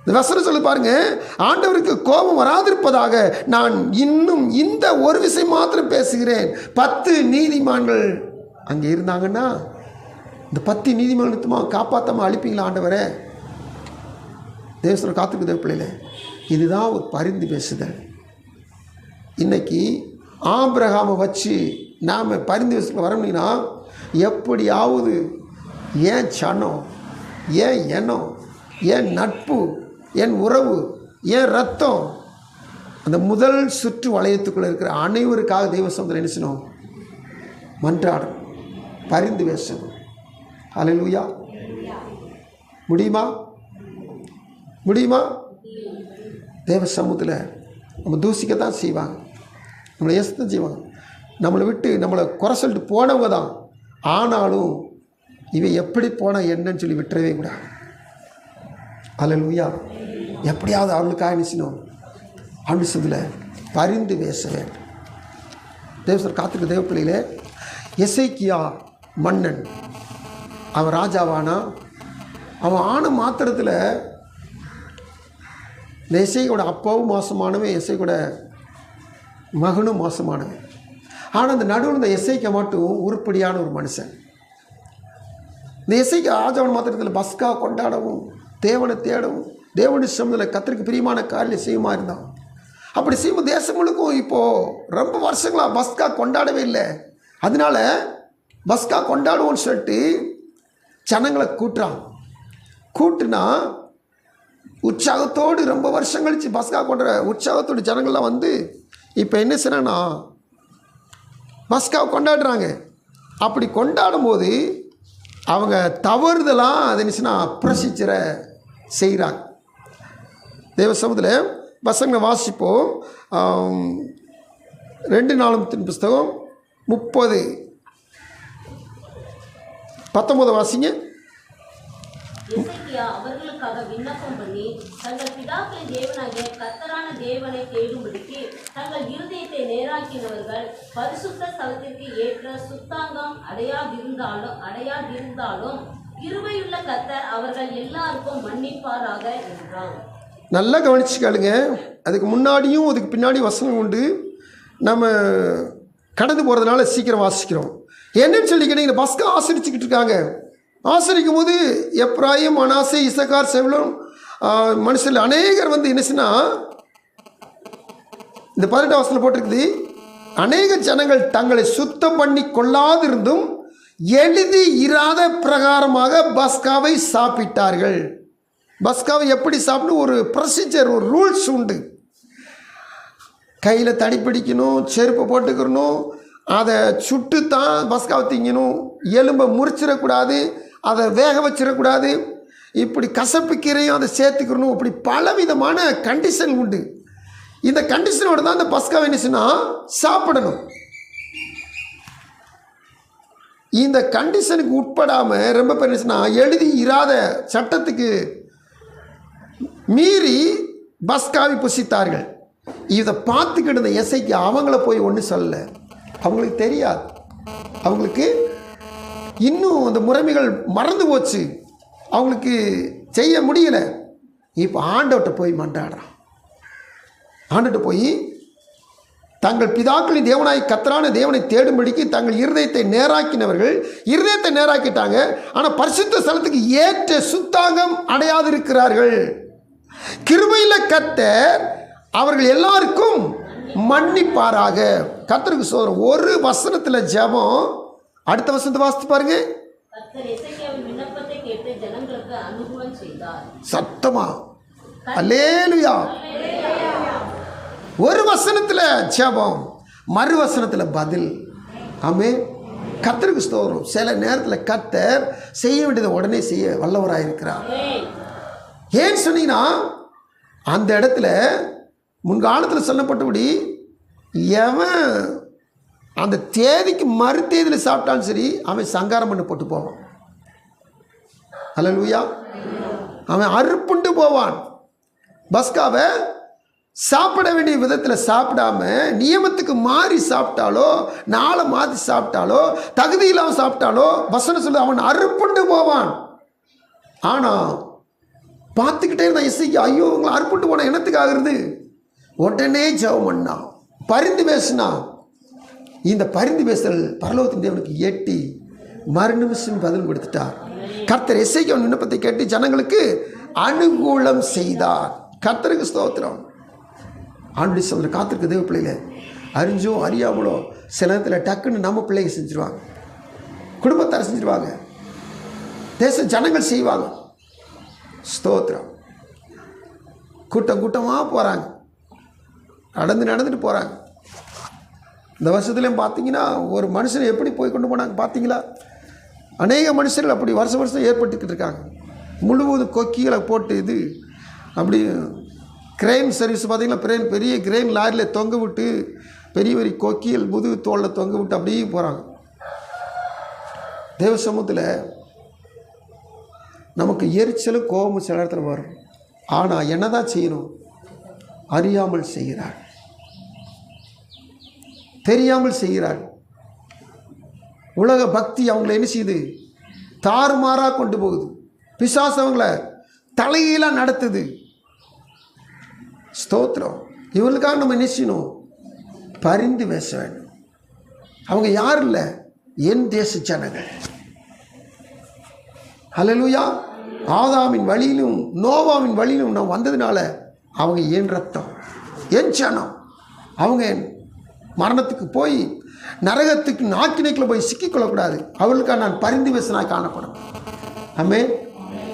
இந்த வசனம் சொல்லி பாருங்க, ஆண்டவருக்கு கோபம் வராதிருப்பதாக நான் இன்னும் இந்த ஒரு விசை மாத்திரம் பேசுகிறேன். 10 நீதிமான்கள் அங்கே இருந்தாங்கன்னா இந்த 10 நீதிமான்களுமா காப்பாற்றாமல் அழிப்பீங்களா ஆண்டவரே? தேவசனம் காத்திருக்க தேவ பிள்ளையில இதுதான் ஒரு பரிந்து பேசுதல். இன்னைக்கு ஆபிரகாமை வச்சு நாம் பரிந்து பேசுகிற வரணும்னா எப்படியாவது ஏன் சனம், ஏன் எண்ணம், ஏன் நட்பு, என் உறவு, ஏன் ரத்தம், அந்த முதல் சுற்று வளையத்துக்குள்ளே இருக்கிற அனைவருக்காக தெய்வ சமுதிரம் என்ன செய்யணும்? மன்றாடும், பரிந்து பேசணும். அல்லேலூயா. முடியுமா? முடியுமா? தேவ சமூகத்தில் நம்ம தூசிக்கத்தான் செய்வாங்க, நம்மளை ஏசத்தான் செய்வாங்க, நம்மளை விட்டு நம்மளை குறை சொல்லிட்டு போனவங்க தான். ஆனாலும் இவன் எப்படி போனால் என்னன்னு சொல்லி விட்டுறவே கூடாது. அல்லேலூயா. எப்படியாவது அவர்களுக்காக நினைச்சணும் ஆண்டு பரிந்து பேச வேண்டும். தேவசர் காத்திருக்க தேவ பிள்ளையிலே எசேக்கியா மன்னன் அவன் ராஜாவானா, அவன் ஆன மாத்திரத்தில் இந்த எசேக்கியோட அப்பாவும் மோசமானவன், எசேக்கியோட மகனும் மோசமானவன். ஆனால் அந்த நடுவில் இந்த எசேக்கியா மட்டும் உருப்படியான ஒரு மனுஷன். இந்த எசேக்கியா ராஜாவின் மாத்திரத்தில் பஸ்கா கொண்டாடவும், தேவனை தேடவும், தேவனுடைய சமூகத்தில் கர்த்தருக்கு பிரியமான காரியம் செய்யுமா இருந்தான். அப்படி செய்யும் தேசம் முழுக்கும் இப்போது ரொம்ப வருஷங்களாக பஸ்கா கொண்டாடவே இல்லை. அதனால பஸ்கா கொண்டாடுவோன்னு சொல்லிட்டு ஜனங்களை கூட்டுனா உற்சாகத்தோடு ரொம்ப வருஷம் கழித்து பஸ்கா கொண்டாட உற்சாகத்தோடு ஜனங்கள்லாம் வந்து இப்போ என்ன செய்யறாங்கன்னா பஸ்காவை கொண்டாடுறாங்க. அப்படி கொண்டாடும் போது அவங்க தவறுதெல்லாம் அதை என்ன பிரசிச்சரை செய்கிறாங்க. தேவ சமூகத்தில் வசனங்களை வாசிப்போம். 2 நாளாகமத்தின் புஸ்தகம் 30:19 வாசிங்க. எசேக்கியா அவர்களுக்காக விண்ணப்பம் பண்ணி தங்கள் பிதாக்களின் தேவனாகிய கர்த்தரான தேவனை தேடும்படிக்கு தங்கள் இருதயத்தை நேராக்கினவர்கள் பரிசுத்த ஸ்தலத்திற்கு ஏற்ற சுத்தாங்கம் அடையாதிருந்தாலும் கிருபையுள்ள கர்த்தர் அவர்கள் எல்லாருக்கும் மன்னிப்பாராக என்றான். நல்லா கவனிச்சு கேளுங்க. அதுக்கு முன்னாடியும் அதுக்கு பின்னாடி வசனம் உண்டு. நம்ம கடந்து போகிறதுனால சீக்கிரம் வாசிக்கிறோம். என்னன்னு சொல்லி கேட்டீங்கன்னா பஸ்கா ஆசரிச்சுக்கிட்டு இருக்காங்க. ஆசரிக்கும் போது எப்ராயிம், மனாசே, இசக்கார், செவ்லோன் மனுஷர்கள் அநேகர் வந்து என்னச்சுன்னா இந்த 18 வசனம் போட்டிருக்குது, அநேக ஜனங்கள் தங்களை சுத்தம் பண்ணி கொள்ளாதிருந்தும் எழுதி இராத பிரகாரமாக பஸ்காவை சாப்பிட்டார்கள். பஸ்காவை எப்படி சாப்பிடணும் ஒரு ப்ரொசீஜர், ஒரு ரூல்ஸ் உண்டு. கையில் தடி பிடிக்கணும், செருப்பை போட்டுக்கிறணும், அதை சுட்டு தான் பஸ்காவை திங்கணும், எலும்பை முறிச்சிடக்கூடாது, அதை வேக வச்சிடக்கூடாது, இப்படி கசப்பு கீரையும் அதை சேர்த்துக்கிறணும். இப்படி பலவிதமான கண்டிஷன் உண்டு. இந்த கண்டிஷனோடு தான் இந்த பஸ்காவை என்ன சாப்பிடணும். இந்த கண்டிஷனுக்கு உட்படாமல் ரொம்ப பேர் என்ன எழுதி இராத சட்டத்துக்கு மீறி பஸ்காவை புசித்தார்கள். இதை பார்த்துக்கிட்டு இந்த எசேக்கியா அவங்கள போய் ஒன்றும் சொல்லலை. அவங்களுக்கு தெரியாது, அவங்களுக்கு இன்னும் அந்த முறைமைகள் மறந்து போச்சு, அவங்களுக்கு செய்ய முடியல. இப்போ ஆண்டவர்கிட்ட போய் மன்றாடுறான். ஆண்டவர்கிட்ட போய் தங்கள் பிதாக்களின் தேவனாய் கர்த்தரான தேவனை தேடும்படிக்கு தங்கள் இருதயத்தை நேராக்கினவர்கள் இருதயத்தை நேராக்கிட்டாங்க. ஆனால் பரிசுத்த ஸ்தலத்துக்கு ஏற்ற சுத்தாங்கம் அடையாதிருக்கிறார்கள். கிருபையில கர்த்தர் அவர்கள் எல்லாருக்கும் மன்னிப்பாராக. கர்த்தருக்கு சோதரம். ஒரு வசனத்தில் ஜெபம். அடுத்த வசனத்தை வாசித்து பாருங்க. கர்த்தர் எசேக்கியாவின் விண்ணப்பத்தை கேட்டு ஜனங்களுக்கு அனுகூலம் செய்தார். சத்தமா அல்லேலூயா. ஒரு வசனத்தில் ஜெபம், மறு வசனத்தில் பதில். ஆமென். கர்த்தருக்கு ஸ்தோத்திரம். சில நேரத்தில் கர்த்தர் செய்ய வேண்டியதை உடனே செய்ய வல்லவராக இருக்கிறார். ஏன்னு சொன்னீங்கன்னா அந்த இடத்துல முன்காலத்தில் சொல்லப்பட்டபடி எவன் அந்த தேதிக்கு மறு தேதியில் சாப்பிட்டாலும் சரி அவன் சங்காரம் பண்ண போட்டு போவான். அல்லேலூயா. அவன் அறுப்புண்டு போவான். பஸ்காவை சாப்பிட வேண்டிய விதத்தில் சாப்பிடாம நியமத்துக்கு மாறி சாப்பிட்டாலோ, நாளை மாற்றி சாப்பிட்டாலோ, தகுதி இல்லாமல் சாப்பிட்டாலோ வசனம் சொல்லு அவன் அறுப்புண்டு போவான். ஆனால் பார்த்துக்கிட்டே இருந்தான் இசைக்கு, ஐயோ உங்களை அறுப்புண்டு போன என்னத்துக்கு ஆகுறது? உடனே ஜெபம் பண்ணா, பரிந்து பேசினா. இந்த பரிந்து பேசல் பரலோகத்தின் தேவனுக்கு எட்டி மறுநிமிஷம் பதில் கொடுத்துட்டார். கர்த்தர் இசைக்கு அவன் விண்ணப்பத்தை கேட்டு ஜனங்களுக்கு அனுகூலம் செய்தார். கர்த்தருக்கு ஸ்தோத்திரம். ஆண்டுடைய சொல்ற காத்திருக்க தேவ பிள்ளைங்க அறிஞ்சோ அறியாமலோ சில நேரத்தில் டக்குன்னு நம்ம பிள்ளைங்க செஞ்சுருவாங்க, குடும்பத்தார் செஞ்சுருவாங்க, தேச ஜனங்கள் செய்வாங்க. ஸ்தோத்திரம். கூட்டம் கூட்டமாக போகிறாங்க, நடந்துட்டு போகிறாங்க. இந்த வருஷத்துலேயும் பார்த்தீங்கன்னா ஒரு மனுஷனை எப்படி போய் கொண்டு போனாங்க பார்த்தீங்களா? அநேக மனுஷர்கள் அப்படி வருஷம் ஏற்பட்டுக்கிட்டு இருக்காங்க. முழுவதும் கொக்கிகளை போட்டு இது அப்படி கிரெயின் சர்வீஸ் பார்த்தீங்கன்னா பெரிய கிரெயின் லாரியில் தொங்க விட்டு பெரிய பெரிய கொக்கியல் முதுகு தோளில் தொங்க விட்டு அப்படியே போகிறாங்க. தேவ சமூகத்தில் நமக்கு எரிச்சலும் கோபமும் சில இடத்துல வரும். ஆனால் என்ன தான் செய்யணும்? அறியாமல் செய்கிறார், தெரியாமல் செய்கிறார். உலக பக்தி அவங்கள என்ன செய்யுது? தாறுமாறாக கொண்டு போகுது. பிசாசு அவங்கள தலைகீழாக நடத்துது. ஸ்தோத்திரம். இவர்களுக்காக நம்ம என்ன செய்யணும்? பரிந்து பேச வேண்டும். அவங்க யார் இல்லை? என் தேச ஜனங்கள். ஹல்லேலூயா. ஆதாமின் வழியிலும் நோவாவின் வழியிலும் நான் வந்ததுனால அவங்க என் ரத்தம், என் ஜனம். அவங்க மரணத்துக்கு போய் நரகத்துக்கு நாக்கினைக்குள்ள போய் சிக்கிக்கொள்ளக்கூடாது. அவர்களுக்காக நான் பரிந்து பேசினாய் காணப்படும். ஆமென்.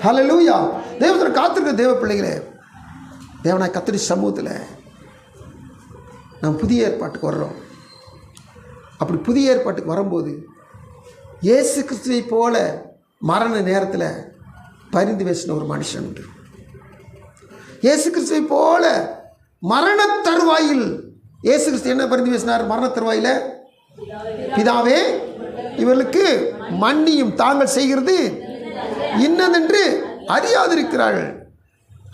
ஹல்லேலூயா. தேவத்தில் காத்திருக்க தேவ பிள்ளைகளே, தேவனாய் கர்த்தருடைய சமூகத்தில் நாம் புதிய ஏற்பாட்டுக்கு வர்றோம். அப்படி புதிய ஏற்பாட்டுக்கு வரும்போது இயேசு கிறிஸ்துவை போல மரண நேரத்தில் பரிந்து பேசின ஒரு மனுஷன் உண்டு. இயேசு கிறிஸ்துவை போல மரண தருவாயில் இயேசு கிறிஸ்து என்ன பரிந்து பேசினார்? மரண தருவாயில், பிதாவே இவர்களுக்கு மன்னியும், தாங்கள் செய்கிறது இன்னதென்று அறியாதிருக்கிறார்கள்.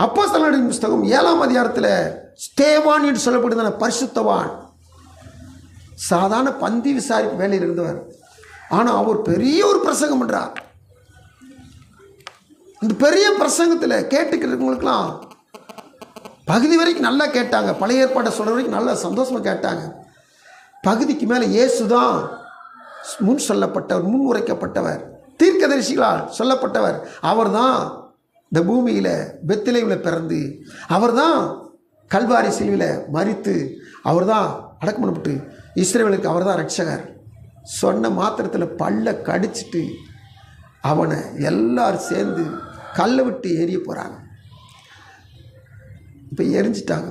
அப்போஸ்தலர்களின் புத்தகம் 7ஆம் அதிகாரத்தில் ஸ்தேவான் என்று சொல்லப்படுகிற பரிசுத்தவான், சாதாரண பந்தி விசாரிப்பு வேலையில் இருந்தவர். ஆனால் அவர் பெரிய ஒரு பிரசங்கம் பண்ணுறார். இந்த பெரிய பிரசங்கத்தில் கேட்டுக்கிறவங்களுக்கெல்லாம் பகுதி வரைக்கும் நல்லா கேட்டாங்க. பழைய ஏற்பாட்டை சொல்கிற வரைக்கும் நல்லா சந்தோஷமாக கேட்டாங்க. பகுதிக்கு மேலே இயேசு தான் முன் சொல்லப்பட்டவர், முன் உரைக்கப்பட்டவர், தீர்க்கதரிசிகளால் சொல்லப்பட்டவர். அவர் தான் இந்த பூமியில் பெத்லகேமில் பிறந்து, அவர் தான் கல்வாரி சிலுவையில் மரித்து, அவர் தான் அடக்கம் பண்ணப்பட்டு இஸ்ரவேலுக்கு அவர் தான் ரட்சகர் சொன்ன மாத்திரத்தில் பல்ல கடிச்சிட்டு அவனை எல்லாரும் சேர்ந்து கல்லை விட்டு எரிய போகிறாங்க. இப்போ எரிஞ்சிட்டாங்க.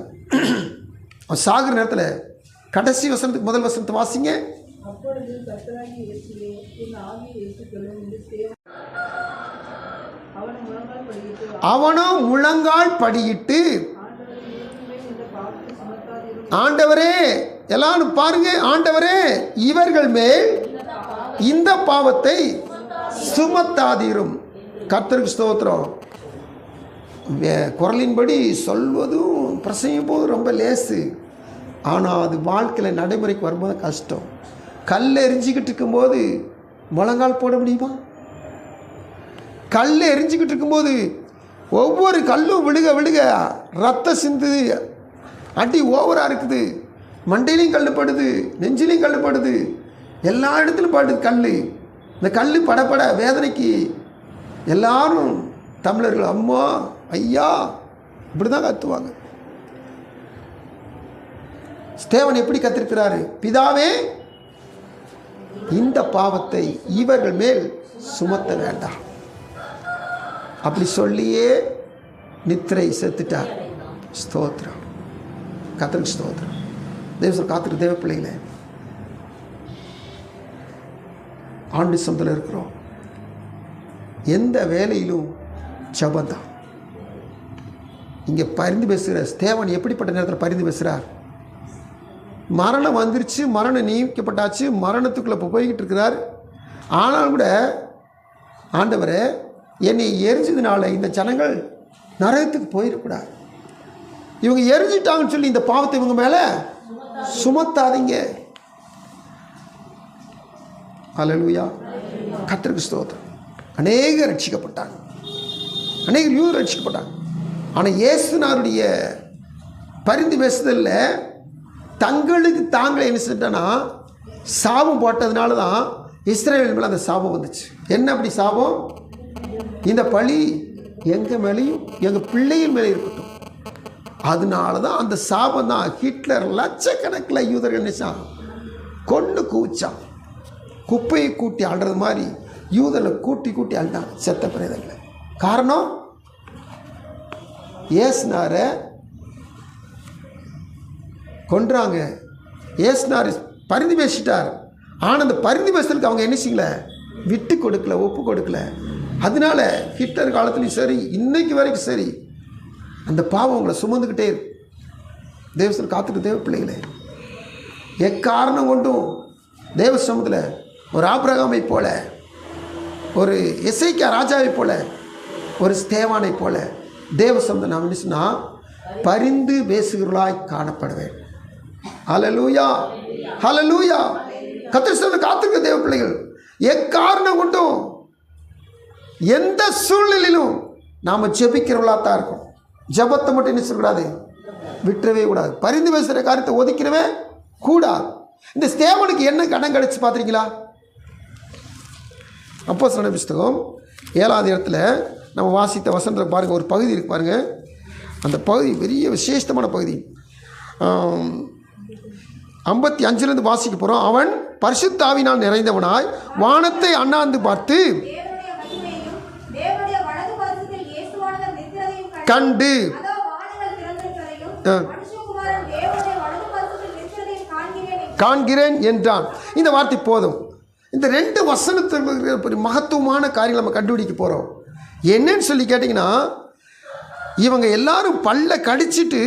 அவன் சாகிற நேரத்தில் கடைசி வசனத்துக்கு முதல் வசனத்தை வாசிங்க. அப்பொழுது கர்த்தராகிய இயேசுவே, என் ஆவியை ஏற்றுக்கொள்ளும் என்று ஸ்தேவான் அவனும் முழங்கால் படியிட்டு, ஆண்டவரே, எல்லாரும் பாருங்க, ஆண்டவரே இவர்கள் மேல் இந்த பாவத்தை சுமத்தாதீரும். கர்த்தருக்கு ஸ்தோத்திரம். குரலின்படி சொல்வதும் பிரசங்கம் போது ரொம்ப லேசு, ஆனால் அது வாழ்க்கையில் நடைமுறைக்கு வரும்போது கஷ்டம். கல் எரிஞ்சிக்கிட்டு இருக்கும்போது முழங்கால் போட முடியுமா? கல் எரிஞ்சிக்கிட்டு இருக்கும்போது ஒவ்வொரு கல்லும் விழுக விழுக ரத்தம் சிந்துது, அடி ஓவராக இருக்குது, மண்டையிலையும் கல் படுது, நெஞ்சிலையும் கல் படுது, எல்லா இடத்துலையும் படுது கல். இந்த கல் படப்பட வேதனைக்கு எல்லாரும் தமிழர்கள் அம்மா ஐயா இப்படி தான் கத்துவாங்க. ஸ்தேவான் எப்படி கத்திருக்கிறாரு? பிதாவே இந்த பாவத்தை இவர்கள் மேல் சுமத்த வேண்டாம். அப்படி சொல்லியே நித்திரை செத்துட்டார். ஸ்தோத்திரம். கர்த்தருக்கு ஸ்தோத்திரம். தேவ காத்திரு தேவ பிள்ளைகளே, ஆண்டு சமத்தில் இருக்கிறோம். எந்த வேலையிலும் ஜபந்தான். இங்கே பரிந்து பேசுகிறார். ஸ்தேவான் எப்படிப்பட்ட நேரத்தில் பரிந்து பேசுகிறார்? மரணம் வந்துருச்சு, மரணம் நீக்கப்பட்டாச்சு, மரணத்துக்குள்ளே இப்போ போய்கிட்டு இருக்கிறார். ஆனாலும் கூட ஆண்டவரே, என்னை எரிஞ்சதுனால இந்த ஜனங்கள் நரகத்துக்கு போயிடக்கூடாது, இவங்க எரிஞ்சிட்டாங்கன்னு சொல்லி இந்த பாவத்தை இவங்க மேலே சுமத்தாதீங்க. அல்லேலூயா, கர்த்தருக்கு ஸ்தோத்திரம். அநேகர் ரட்சிக்கப்பட்டாங்க, அநேகர் யூதர் ரட்சிக்கப்பட்டாங்க. ஆனால் இயேசுனாருடைய பரிந்து பேசுதலில் தங்களுக்கு தாங்களே என்ன செஞ்சிட்டனா சாபம் போட்டதுனால தான் இஸ்ரவேல் மேலே அந்த சாபம் வந்துச்சு. என்ன அப்படி சாபம்? இந்த பழி எங்கள் மேலேயும் எங்கள் பிள்ளைகள் மேலே இருக்கட்டும். அதனால தான் அந்த சாபம் தான் ஹிட்லர் லட்சக்கணக்கில் யூதர்கள் நினைச்சான் கொண்டு கூச்சான். குப்பையை கூட்டி ஆடுறது மாதிரி யூதர்களை கூட்டி கூட்டி ஆண்டான் செத்த பிரேதங்களை. காரணம், ஏசுனாரை கொன்றாங்க. ஏசுனார் பரிந்து பேசிட்டார். ஆனால் அந்த பரிந்து பேசுறதுக்கு அவங்க என்ன செய்யல, விட்டு கொடுக்கல, ஒப்பு கொடுக்கல. அதனால ஹிட்லர் காலத்துலையும் சரி, இன்னைக்கு வரைக்கும் சரி, அந்த பாவம் உங்களை சுமந்துக்கிட்டே இருக்கு. தேவஸ்தல் காத்துட்டு தேவ பிள்ளைகளே, எக்காரணம் கொண்டும் தேவ சமூகத்தில் ஒரு ஆபிரகாமை போல, ஒரு எசேக்கியா ராஜாவை போல, ஒரு ஸ்தேவானை போல தேவ சமூகத்தை நாம் என்ன சொன்னால் பரிந்து பேசுகிறவர்களாய் காணப்படுவேன். ஹல்லேலூயா, ஹல்லேலூயா. கர்த்தர் சொல்ல காத்துக்க தேவ பிள்ளைகள், எக்காரணம் கொண்டும் எந்த சூழ்நிலையிலும் நாம் ஜெபிக்கிறவர்களாக தான் இருக்கும். ஜெபத்தை மட்டும் என்ன சொல்லக்கூடாது, விட்டுறவே கூடாது. பரிந்து பேசுகிற காரியத்தை ஒதுக்கிறவே கூடாது. இந்த ஸ்தேவானுக்கு என்ன கடன் கிடைச்சி பார்த்துருக்கீங்களா? அப்போஸ்தலர் புத்தகம் 7ஆம் இடத்துல நம்ம வாசித்த வசனத்தில் பாருங்கள், ஒரு பகுதி இருக்கு பாருங்கள். அந்த பகுதி பெரிய விசேஷமான பகுதி. 55 வாசிக்க போகிறோம். அவன் பரிசுத்த ஆவியினால் நிறைந்தவனாய் வானத்தை அண்ணாந்து பார்த்து கண்டு காண்கிறேன் என்றான். இந்த வார்த்தை போதும். இந்த 2 வசனத்தில் ஒரு மகத்துவமான காரியங்கள் நம்ம கண்டுபிடிக்க போகிறோம். என்னன்னு சொல்லி கேட்டிங்கன்னா, இவங்க எல்லாரும் பல்ல கடிச்சிட்டு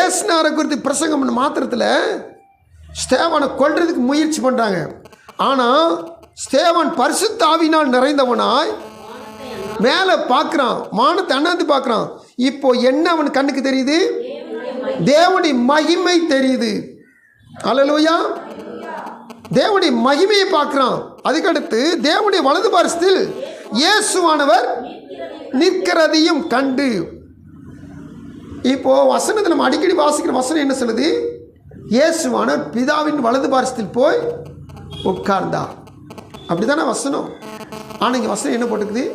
ஏசுனாரை குறித்து பிரசங்கம் பண்ண மாத்திரத்தில் ஸ்தேவானை கொல்றதுக்கு முயற்சி பண்ணுறாங்க. ஆனால் ஸ்தேவான் பரிசுத்த ஆவியினால் நிறைந்தவனாய் மேலே பார்க்குறான், வானத்தை அண்ணாந்து பார்க்குறான். இப்போ என்ன அவன் கண்ணுக்கு தெரியுது? தேவனுடைய மகிமை தெரியுது. அல்லேலூயா, தேவனுடைய மகிமையை பார்க்குறான். அதுக்கடுத்து தேவனுடைய வலது பாரசத்தில் இயேசுவானவர் நிற்கிறதையும் கண்டு. இப்போ வசனத்தில் நம்ம அடிக்கடி வாசிக்கிற வசனம் என்ன சொல்லுது? இயேசுவானவர் பிதாவின் வலது பாரசத்தில் போய் உட்கார்ந்தா. அப்படிதானே வசனம். ஆனால் இங்கே வசனம் என்ன போட்டுக்குது?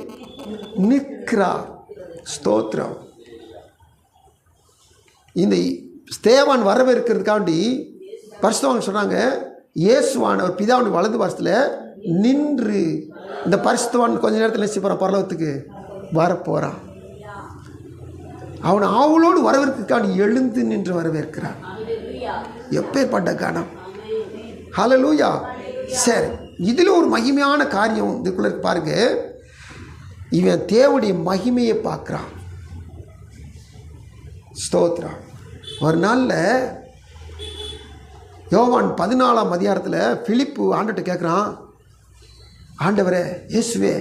நிற்கிறார். ஸ்தோத்திரம். இந்த ஸ்தேவான் வரவேற்கிறதுக்காண்டி பரிசுத்தவான் சொல்கிறாங்க, இயேசுவானவர் பிதாவின் வலது பாரசத்தில் நின்று. இந்த பரிசுத்தவான் கொஞ்ச நேரத்தில் நினைச்சு போகிறான், பரலோகத்துக்கு வரப்போகிறான். அவனை ஆவலோடு வரவேற்கிறதுக்காண்டி எழுந்து நின்று வரவேற்கிறான். எப்பேற்பட்ட கணம்! ஹல்லேலூயா. சரி, இதில் ஒரு மகிமையான காரியம் இதுக்குள்ள பாருங்க. இவன் தேவனுடைய மகிமையை பார்க்குறான். ஸ்தோத்திரம். ஒரு நாளில் யோவான் 14ஆம் அதிகாரத்தில் பிலிப்பு ஆண்டவர்கிட்ட கேட்குறான், ஆண்டவரே, இயேசுவே,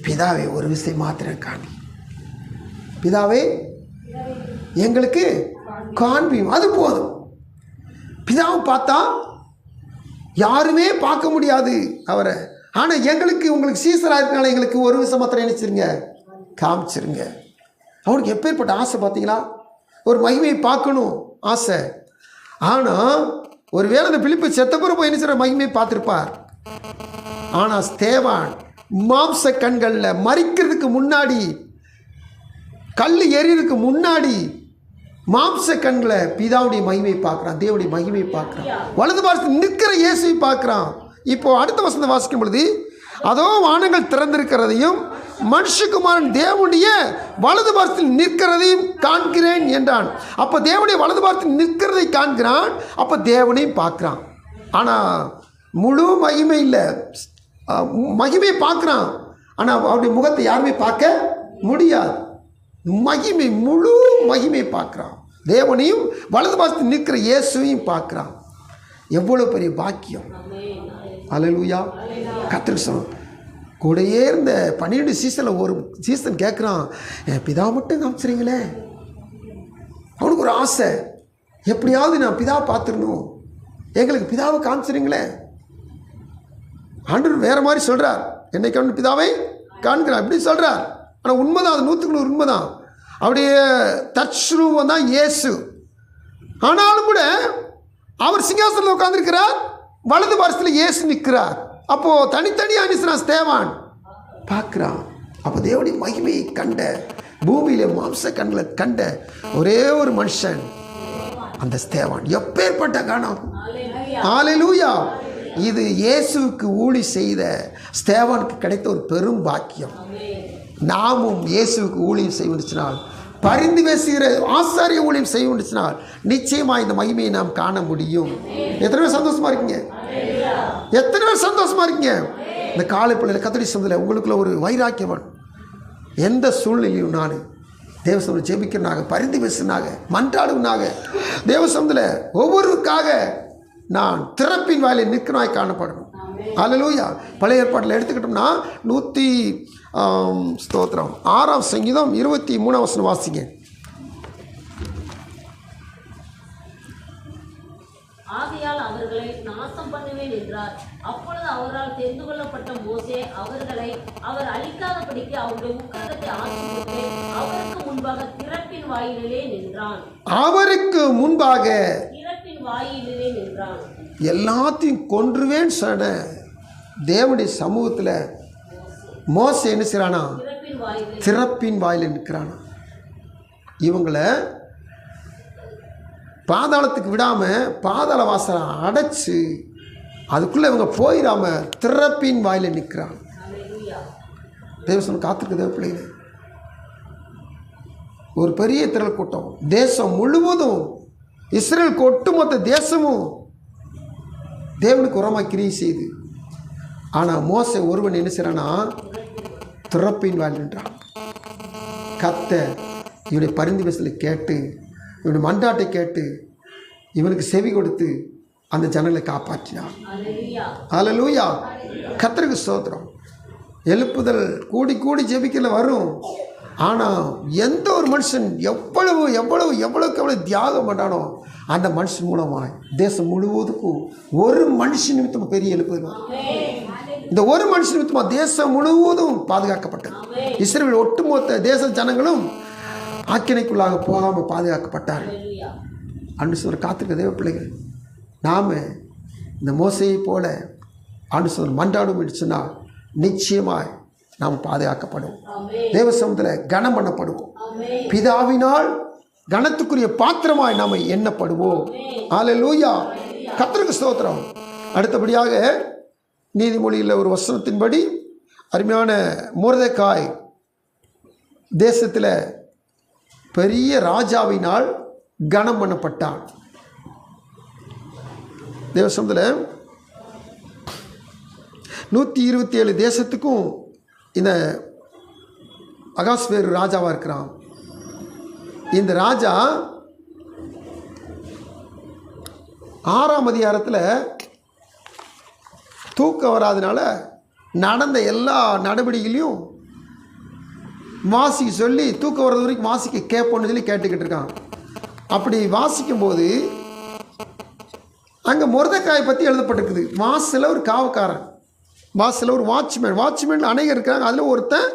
பிதாவே ஒரு விஷயம் மாத்திரம் காண்பி, பிதாவே எங்களுக்கு காண்பியும், அது போதும். பிதாவை பார்த்தா யாருமே பார்க்க முடியாது அவரை. ஆனால் எங்களுக்கு, உங்களுக்கு சீசராக இருக்கனால எங்களுக்கு ஒரு விஷயம் மாத்திரம் நினைச்சிருங்க, காமிச்சிருங்க. அவனுக்கு எப்பேற்பட்ட ஆசை பார்த்தீங்களா? ஒரு மகிமையை பார்க்கணும் ஆசை. ஆனால் ஒரு வேளை அந்த பிலிப்பு செத்தப்புறம் போய் நினைச்சிட மகிமையை பார்த்துருப்பார். ஆனால் ஸ்தேவான் மாம்ச கண்களில் மறிக்கிறதுக்கு முன்னாடி, கல் எறிறதுக்கு முன்னாடி மாம்ச கண்களை பிதாவுடைய மகிமையை பார்க்குறான், தேவனுடைய மகிமையை பார்க்குறான், வலது பாரசத்தில் நிற்கிற இயேசுவை பார்க்குறான். இப்போ அடுத்த வசனத்தை வாசிக்கும் பொழுது, அதோ வானங்கள் திறந்திருக்கிறதையும் மனுஷகுமாரன் தேவனுடைய வலது பாரசத்தில் நிற்கிறதையும் காண்கிறேன் என்றான். அப்போ தேவனுடைய வலது பாரசத்தில் நிற்கிறதை காண்கிறான், அப்போ தேவனையும் பார்க்குறான். ஆனால் முழு மகிமை இல்லை, மகிமையை பார்க்குறான். ஆனால் அவருடைய முகத்தை யாருமே பார்க்க முடியாது. மகிமை, முழு மகிமை பார்க்குறான். தேவனையும் வலது பாசத்தில் நிற்கிற இயேசுவையும் பார்க்குறான். எவ்வளோ பெரிய பாக்கியம். அல்லேலூயா. கர்த்தருக்கு சொன்னோம். கூடயே இருந்த 12 சீசனில் ஒரு சீசன் கேட்குறான், என் பிதா மட்டும் காமிச்சிருங்களே. அவனுக்கு ஒரு ஆசை, எப்படியாவது நான் பிதாவை பார்த்துடணும், எங்களுக்கு பிதாவை காமிச்சிருங்களே. ஆண்டவர் வேறு மாதிரி சொல்கிறார், என்னை கண்டு பிதாவை காண்கிறார் அப்படி சொல்கிறார். ஆனால் உண்மைதான், அது 100% உண்மைதான். அப்படியே தற்ரூபம் தான் இயேசு. ஆனாலும் கூட அவர் சிங்காசனத்தில் உட்கார்ந்திருக்கிறார், வலது பாரசத்தில் இயேசு நிற்கிறார். அப்போது தனித்தனியாக நிற்கிறான் ஸ்தேவான் பார்க்குறான். அப்போ தேவனுடைய மகிமையை கண்ட, பூமியிலே மாம்ச கண்ணில் கண்ட ஒரே ஒரு மனுஷன் அந்த ஸ்தேவான். எப்பேற்பட்ட கணம். ஹல்லேலூயா. இது இயேசுவுக்கு ஊழி செய்த ஸ்தேவானுக்கு கிடைத்த ஒரு பெரும் பாக்கியம். நாமும் இயேசுவுக்கு ஊழியம் செய்வதுனால், பரிந்து பேசுகிற ஆசாரிய ஊழியம் செய்வதுனால் நிச்சயமாக இந்த மகிமையை நாம் காண முடியும். எத்தனை பேர் சந்தோஷமா இருக்கீங்க? எத்தனை பேர் சந்தோஷமா இருக்கீங்க? இந்த காலை பிள்ளைகள் கத்தடி சந்தில் உங்களுக்குள்ள ஒரு வைராக்கியவன். எந்த சூழ்நிலையும் நான் தேவசந்தில் ஜெபிக்கிறனாக, பரிந்து பேசுனாக, மன்றாடுவனாக, தேவசந்தில் ஒவ்வொருவருக்காக நான் திறப்பின் வாயிலை நிற்கனாய் காணப்படணும். அல்லேலூயா. பழைய ஏற்பாட்டில் எடுத்துக்கிட்டோம்னா 6ஆம் சங்கீதம் 23ஆம் வசனம் வாசிங்க. ஆகையால் அவர்களை நாசம் பண்ணுவேன் என்றார். அப்பொழுது அவரால் தெரிந்து கொள்ளப்பட்ட மோசே அவர்களை அவர் அழிக்காதபடிக்கு அவருடைய உக்கிரத்தை ஆட்சிவிட்டு அவருக்கு முன்பாக திறப்பின் வாயிலே நின்றான். அவருக்கு முன்பாக திறப்பின் வாயிலே நின்றான். எல்லாத்தையும் கொன்றுவேன்னு சொன்ன தேவனுடைய சமூகத்தில் மோசே என்ன செய்றானா? திறப்பின் வாயில நிற்கிறானா. இவங்களை பாதாளத்துக்கு விடாமல் பாதாள வாசலை அடைச்சு அதுக்குள்ளே இவங்க போயிடாம திறப்பின் வாயில நிற்கிறான். தேவசனம் காத்திருக்க தேவ பிள்ளைகளே, ஒரு பெரிய திரள் கூட்டம், தேசம் முழுவதும், இஸ்ரேல் ஒட்டுமொத்த தேசமும் தேவனுக்கு உரமாக கிரியை செய்து. ஆனால் மோசே ஒருவன் என்ன செய்றானா? திறப்பின் வாயில் நின்றான். கர்த்தர் இவனுடைய பரிந்து பேசலை கேட்டு, இவனுடைய மன்றாட்டை கேட்டு, இவனுக்கு செவி கொடுத்து அந்த ஜனங்களை காப்பாற்றினான். ஹல்லேலூயா. கர்த்தருக்கு ஸ்தோத்திரம். எழுப்புதல் கூடி கூடி ஜெபிக்கல வரும். ஆனால் எந்த ஒரு மனுஷன் எவ்வளவுக்கு தியாகம் பண்ணானோ அந்த மனுஷன் மூலமாக தேசம் முழுவதுக்கும் ஒரு மனுஷன் நிமித்தம் பெரிய எழுப்புதல். இந்த ஒரு மனுஷன் நிமித்தமாக தேசம் முழுவதும் பாதுகாக்கப்பட்டது. இஸ்ரவேல் ஒட்டுமொத்த தேச ஜனங்களும் ஆக்கினைக்குள்ளாக போகாமல் பாதுகாக்கப்பட்டார்கள். அன்று சொல்ற காத்திருக்க தேவ பிள்ளைகள், நாம் இந்த மோசையை போல ஆண்டு சொல்ற மன்றாடும் என்று சொன்னால் நிச்சயமாய் நாம் பாதுகாக்கப்படுவோம். தேவ சமூகத்தில் கனம் பண்ணப்படுவோம். பிதாவினால் கனத்துக்குரிய பாத்திரமாய் நாம் எண்ணப்படுவோம். ஹல்லேலூயா. கர்த்தருக்கு ஸ்தோத்திரம். அடுத்தபடியாக நீதிமொழியில் ஒரு வசனத்தின்படி அருமையான மொர்தெகாய் தேசத்தில் பெரிய ராஜாவினால் கனம் பண்ணப்பட்டான். தேவசமத்தில் 127 தேசத்துக்கும் இந்த அகாஸ்வேரு ராஜாவாக இருக்கிறான். இந்த ராஜா 6ஆம் அதிகாரத்தில் தூக்கம் வராதனால நடந்த எல்லா நடவடிக்கைகளையும் வாசிக்க சொல்லி, தூக்கம் வர்றது வரைக்கும் வாசிக்க கேட்போன்னு சொல்லி கேட்டுக்கிட்டு இருக்கான். அப்படி வாசிக்கும்போது அங்கே மொர்தெகாயை பற்றி எழுதப்பட்டிருக்குது. வாசலில் ஒரு காவக்காரன், வாசலில் ஒரு வாட்ச்மேன் அநேகர் இருக்கிறாங்க. அதில் ஒருத்தன்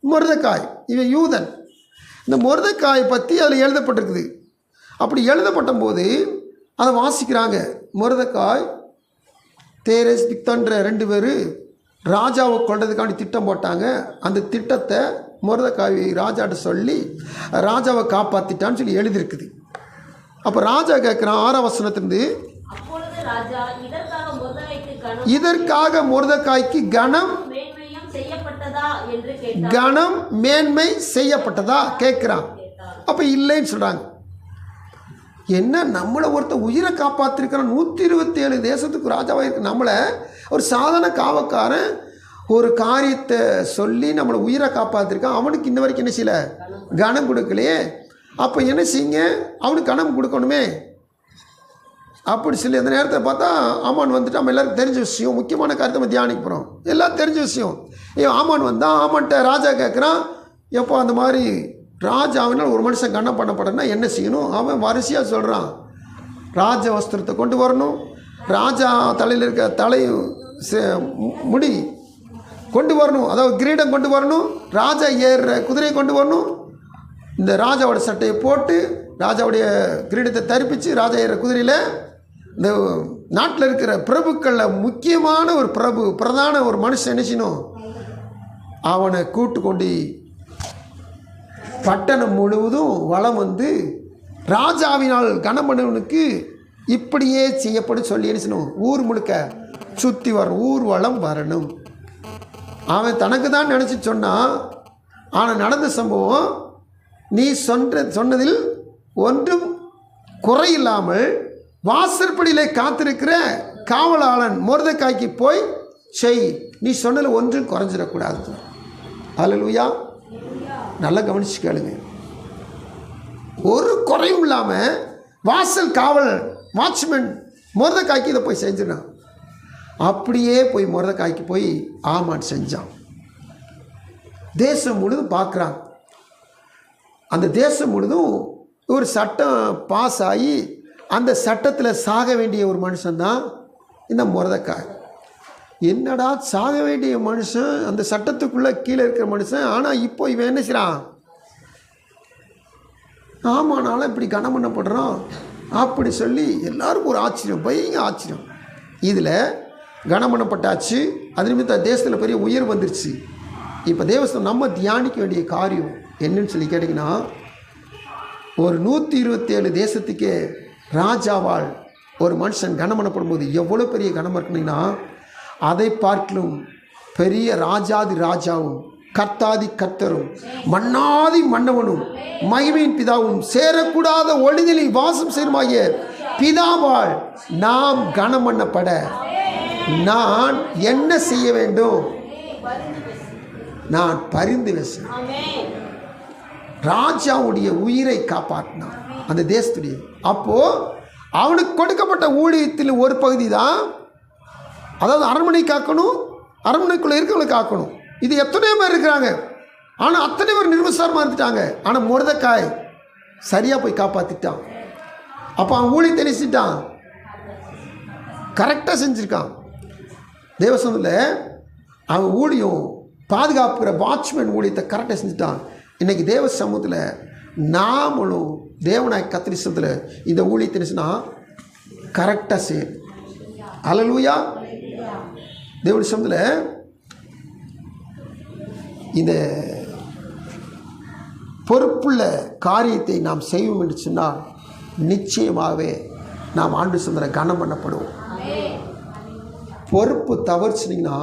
மொர்தெகாய், இவன் யூதன். இந்த மொர்தெகாயை பற்றி அதில் எழுதப்பட்டிருக்குது. அப்படி எழுதப்பட்ட போது அதை வாசிக்கிறாங்க. மொர்தெகாய், தேரேஸ், பிக்தான்ற 2 பேர் ராஜாவை கொள்றதுக்காண்டி திட்டம் போட்டாங்க. அந்த திட்டத்தை மொர்தெகாய் ராஜாட்ட சொல்லி ராஜாவை காப்பாற்றிட்டான்னு சொல்லி எழுதியிருக்குது. அப்போ ராஜா கேட்குறான் 6ஆம் வசனத்திலிருந்து, இதற்காக மொர்தெகாய்க்கு கனம் மேன்மை செய்யப்பட்டதா கேட்குறான். அப்போ இல்லைன்னு சொல்கிறாங்க. என்ன, நம்மளை ஒருத்தர் உயிரை காப்பாற்றிருக்கிறான், 127 தேசத்துக்கு ராஜாவாக இருக்கு. நம்மளை ஒரு சாதாரண காவக்காரன் ஒரு காரியத்தை சொல்லி நம்மளை உயிரை காப்பாற்றிருக்கான், அவனுக்கு இன்ன வரைக்கும் என்ன செய்யலை, கனம் கொடுக்கலையே. அப்போ என்ன செய்யுங்க, அவனுக்கு கனம் கொடுக்கணுமே அப்படி சொல்லி அந்த நேரத்தில் பார்த்தா ஆமான் வந்துட்டு நம்ம எல்லாருக்கும் தெரிஞ்ச விஷயம், முக்கியமான காரியத்தை நம்ம தியானிக்க போகிறோம், எல்லாம் தெரிஞ்ச விஷயம். ஆமான் வந்தான், ஆமான்ட்ட ராஜா கேட்குறான், எப்போ அந்த மாதிரி ராஜாவினால் ஒரு மனுஷன் கண்ணம் பண்ணப்படனா என்ன செய்யணும்? அவன் வரிசையாக சொல்கிறான். ராஜ வஸ்திரத்தை கொண்டு வரணும், ராஜா தலையில் இருக்க தலை முடி கொண்டு வரணும், அதாவது கிரீடம் கொண்டு வரணும், ராஜா ஏறுற குதிரையை கொண்டு வரணும், இந்த ராஜாவோட சட்டையை போட்டு ராஜாவுடைய கிரீடத்தை தரிப்பித்து ராஜா ஏறுற குதிரையில் இந்த நாட்டில் இருக்கிற பிரபுக்களில் முக்கியமான ஒரு பிரதான ஒரு மனுஷன் என்ன செய்யணும், அவனை கூட்டு கொண்டு பட்டணம் முழுவதும் வளம் வந்து ராஜாவினால் கனம் பண்ணவனுக்கு இப்படியே செய்யப்படும் சொல்லி என்ன செய்யணும், ஊர் முழுக்க சுற்றி வரணும், ஊர்வலம் வரணும். அவன் தனக்கு தான் நினச்சி சொன்னான். ஆனால் நடந்த சம்பவம், நீ சொன்னதில் ஒன்றும் குறையில்லாமல் வாசற்படியிலே காத்திருக்கிற காவலாளன் மொர்தெகாய்க்கு போய் செய், நீ சொன்னதில் ஒன்றும் குறைஞ்சிடக்கூடாது. அல்லேலூயா. நல்லா கவனிச்சு கேளுங்க. ஒரு குறையும் இல்லாமல் வாசல் காவல் வாட்ச்மேன் மொர்தெகாய்க்கு இதை போய் செஞ்சிடான். அப்படியே போய் மொர்தெகாய்க்கு போய் ஆமான் செஞ்சான். தேசம் முழுதும் பார்க்குறாங்க. அந்த தேசம் முழுதும் ஒரு சட்டம் பாஸ் ஆகி அந்த சட்டத்தில் சாக வேண்டிய ஒரு மனுஷன்தான் இந்த மொர்தெகாய். என்னடா சாக வேண்டிய மனுஷன், அந்த சட்டத்துக்குள்ளே கீழே இருக்கிற மனுஷன், ஆனால் இப்போ இவன் என்ன செய்கிறான், ஆமானாலும் இப்படி கனம் பண்ணப்படுறான் அப்படி சொல்லி எல்லாருக்கும் ஒரு ஆச்சரியம், பயங்கர ஆச்சரியம். இதில் கனம் பண்ணப்பட்டாச்சு, அது நிமித்தம் தேசத்தில் பெரிய உயர்வு வந்துருச்சு. இப்போ தேவஸ்தம் நம்ம தியானிக்க வேண்டிய காரியம் என்னன்னு சொல்லி கேட்டிங்கன்னா, ஒரு 127 தேசத்துக்கே ராஜாவால் ஒரு மனுஷன் கனம் பண்ணப்படும் போது எவ்வளோ பெரிய கனம் இருக்கணும்னா, அதை பார்க்கலும் பெரிய ராஜாதி ராஜாவும் கர்த்தாதி கர்த்தரும் மன்னாதி மன்னவனும் மகிமையின் பிதாவும் சேரக்கூடாத ஒளிதலில் வாசம் செய்யுமாகிய பிதாவால் நாம் கனம் பண்ணப்பட நான் என்ன செய்ய வேண்டும்? நான் பரிந்து பேசுகிறேன். ராஜாவுடைய உயிரை காப்பாற்றினான் அந்த தேசத்துடைய. அப்போது அவனுக்கு கொடுக்கப்பட்ட ஊழியத்தில் ஒரு பகுதி தான், அதாவது அரண்மனை காக்கணும், அரண்மனைக்குள்ளே இருக்கிறவங்களை காக்கணும். இது எத்தனையோ பேர் இருக்கிறாங்க, ஆனால் அத்தனை பேர் நிர்விசாரமாக இருந்துட்டாங்க. ஆனால் மொர்தெகாய் சரியாக போய் காப்பாற்றிட்டான். அப்போ அவன் ஊழியத்தை நினைச்சிட்டான், கரெக்டாக செஞ்சுருக்கான். தேவசத்தில் அவன் ஊழியம் பாதுகாப்புற வாட்ச்மேன் ஊழியத்தை கரெக்டாக செஞ்சுட்டான். இன்றைக்கி தேவ சமூகத்தில் நாமளும் தேவனாய் கத்திரிசத்தில் இந்த ஊழியத்தை நினைச்சுன்னா கரெக்டாக செய்யும். அல்லேலூயா. தேவனுடைய சமூகத்தில் இந்த பொறுப்புள்ள காரியத்தை நாம் செய்வோம் என்று சொன்னால் நிச்சயமாகவே நாம் ஆண்டு சுந்தர கனம் பண்ணப்படுவோம். பொறுப்பு தவறுச்சுனிங்கன்னா,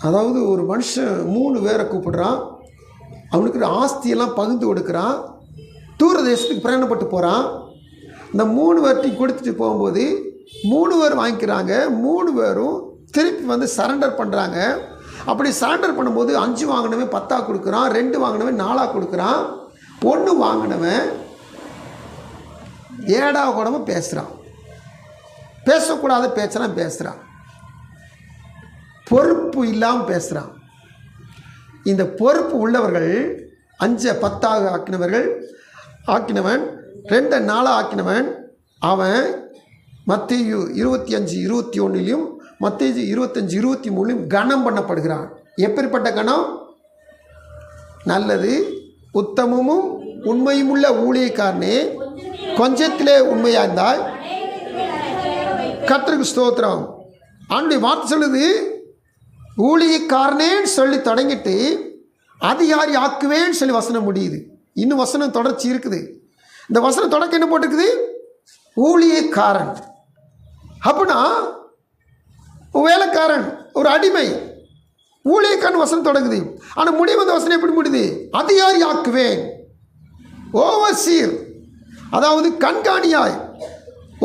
அதாவது ஒரு மனுஷன் 3 பேரை கூப்பிடுறான், அவனுக்கு ஆஸ்தியெல்லாம் பகிர்ந்து கொடுக்குறான், தூர தேசத்துக்கு பிரயாணப்பட்டு போகிறான். இந்த 3 பேர்ட்டையும் கொடுத்துட்டு போகும்போது 3 பேர் வாங்கிக்கிறாங்க, 3 பேரும் திருப்பி வந்து சரண்டர் பண்ணுறாங்க. அப்படி சரண்டர் பண்ணும்போது 5 வாங்கினவன் 10 கொடுக்குறான், 2 வாங்கினவன் 4 கொடுக்குறான், 1 வாங்கினவன் 7 கூடமா பேசுகிறான். பேசக்கூடாத பேச்செல்லாம் பேசுகிறான், பொறுப்பு இல்லாமல் பேசுகிறான். இந்த பொறுப்பு உள்ளவர்கள் 5 10 ஆக்கினவன் 2 4 ஆக்கினவன் அவன் மத்தேயு 25:21 மத்தேயு 25:23 கனம் பண்ணப்படுகிறான். எப்படிப்பட்ட கனம்? நல்லது உத்தமமும் உண்மையும் உள்ள ஊழியக்காரனே, கொஞ்சத்திலே உண்மையாக இருந்தால் கர்த்தருக்கு ஸ்தோத்திரம். அவனுடைய வார்த்தை சொல்லுது, ஊழியக்காரனேன்னு சொல்லி தொடங்கிட்டு அதிகாரி ஆக்குவேன்னு சொல்லி வசனம் முடியுது. இன்னும் வசனம் தொடர்ச்சி இருக்குது. இந்த வசனம் தொடக்க என்ன போட்டிருக்குது? ஊழியக்காரன். அப்படின்னா வேலைக்காரன், ஒரு அடிமை, ஊழியக்காரன் வசனம் தொடங்குது. ஆனால் முடிவு அந்த வசனம் எப்படி முடியுது? அதிகாரி ஆக்குவேன், ஓவர்சீர், அதாவது கண்காணியாய்.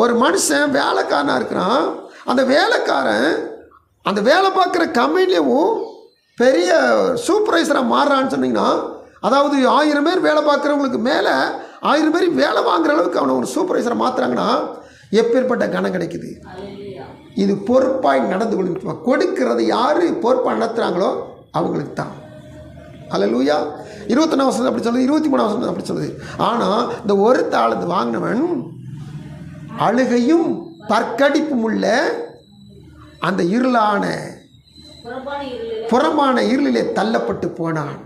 ஒரு மனுஷன் வேலைக்காரனாக இருக்கிறான், அந்த வேலைக்காரன் அந்த வேலை பார்க்குற கம்பெனிலேயும் பெரிய சூப்பர்வைசராக மாறுறான்னு சொன்னீங்கன்னா, அதாவது 1000 பேர் வேலை பார்க்குறவங்களுக்கு மேலே 1000 பேர் வேலை வாங்குற அளவுக்கு அவனை ஒரு சூப்பர்வைசரை மாற்றுறாங்கன்னா எப்பேற்பட்ட கணம் கிடைக்குது. இது பொறுப்பாய் நடந்து கொள்ளும். கொடுக்கிறது யார் பொறுப்பாக நடத்துகிறாங்களோ அவங்களுக்கு தான். அல்லேலூயா. 21ஆம் வசனம் அப்படி சொல்லுது, 23ஆம் வசனம் அப்படி சொல்லுது. ஆனால் இந்த ஒரு தாளந்து வாங்கினவன் அழுகையும் பற்கடிப்பும் உள்ள அந்த புறம்பான இருளிலே தள்ளப்பட்டு போனான்.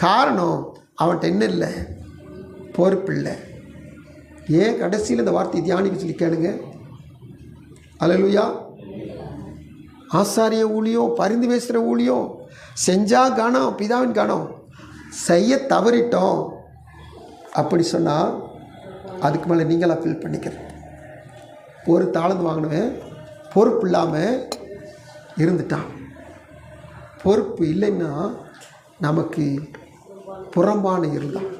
காரணம், அவன்கிட்ட என்ன இல்லை? பொறுப்பு இல்லை. ஏன் கடைசியில் இந்த வார்த்தையை தியானிக்க சொல்லி கேளுங்க. அல்லேலூயா. ஆசாரிய ஊழியம், பரிந்து பேசுகிற ஊழியம் செஞ்சா கணம், பிதாவின் கணம். செய்ய தவறிட்டோம் அப்படி சொன்னால் அதுக்கு மேலே நீங்களாக ஃபீல் பண்ணிக்கிறேன். ஒரு தாளந்து வாங்கினவன் பொறுப்பு இல்லாமல் இருந்துட்டான். பொறுப்பு இல்லைன்னா நமக்கு புறம்பான இருந்தோம்.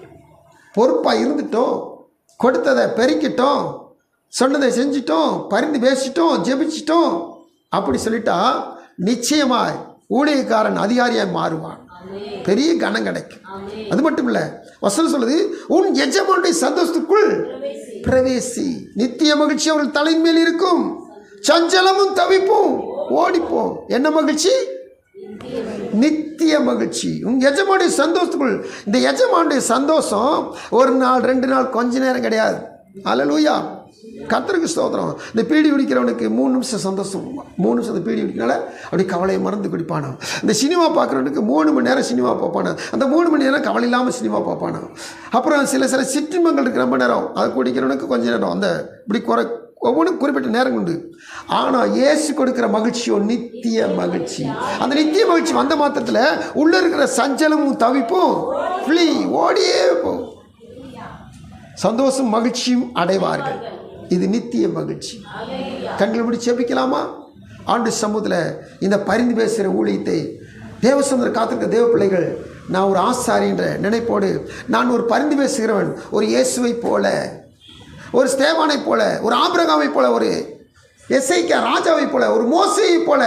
பொறுப்பாக இருந்துட்டோம், கொடுத்ததை பெருக்கிட்டோம், சொன்னதை செஞ்சிட்டோம், பரிந்து பேசிட்டோம், ஜெபிச்சிட்டோம் அப்படி சொல்லிட்டா நிச்சயமாய் ஊழியக்காரன் அதிகாரியாக மாறுவான். பெரிய கனம் கிடைக்கும். அது மட்டும் இல்லை, வசனம் சொல்லுது, உன் எஜமானுடைய சந்தோஷத்துக்குள் பிரவேசி. நித்திய மகிழ்ச்சி அவர்கள் தலையின் மேல் இருக்கும், சஞ்சலமும் தவிப்பும் ஓடிப்போம். என்ன மகிழ்ச்சி? நித்திய மகிழ்ச்சி. உங்க எஜமானுடைய சந்தோஷத்துக்குள். இந்த எஜமானுடைய சந்தோஷம் ஒரு நாள் 2 நாள் கொஞ்ச நேரம் கிடையாது. அல்லேலூயா. கர்த்தருக்கு ஸ்தோத்திரம். இந்த பீடி குடிக்கிறவனுக்கு 3 நிமிஷம் சந்தோஷம், 3 நிமிஷம் இந்த பீடி குடிக்கிறனால அப்படி கவலையை மறந்து குடிப்பானா. இந்த சினிமா பார்க்குறவனுக்கு 3 மணி நேரம் சினிமா பார்ப்பானா. அந்த 3 மணி நேரம் கவலை இல்லாமல் சினிமா பார்ப்பானா. அப்புறம் சில சிற்றின்பங்கள் இருக்குது ரொம்ப நேரம், அதை குடிக்கிறவனுக்கு கொஞ்ச நேரம், அந்த இப்படி ஒவ்வொன்றும் குறிப்பிட்ட நேரம் உண்டு. ஆனால் இயேசு கொடுக்குற மகிழ்ச்சியோ நித்திய மகிழ்ச்சி. அந்த நித்திய மகிழ்ச்சி வந்த மாத்திரத்தில் உள்ளே இருக்கிற சஞ்சலமும் தவிப்பும் ஃப்ளீ ஓடியே போகும். சந்தோஷம் மகிழ்ச்சியும் அடைவார்கள். இது நித்திய மகிழ்ச்சி. கண்கள் முடிச்சு ஜெபிக்கலாமா? ஆண்டு சமூகத்தில் இந்த பரிந்து பேசுகிற ஊழியத்தை தேவசமுதிர காத்திருக்க தேவ பிள்ளைகள், நான் ஒரு ஆசாரின்ற நினைப்போடு, நான் ஒரு பரிந்து பேசுகிறவன், ஒரு இயேசுவை போல, ஒரு ஸ்தேவானை போல, ஒரு ஆபிரகாமை போல, ஒரு எசேக்கியா ராஜாவை போல, ஒரு மோசேயை போல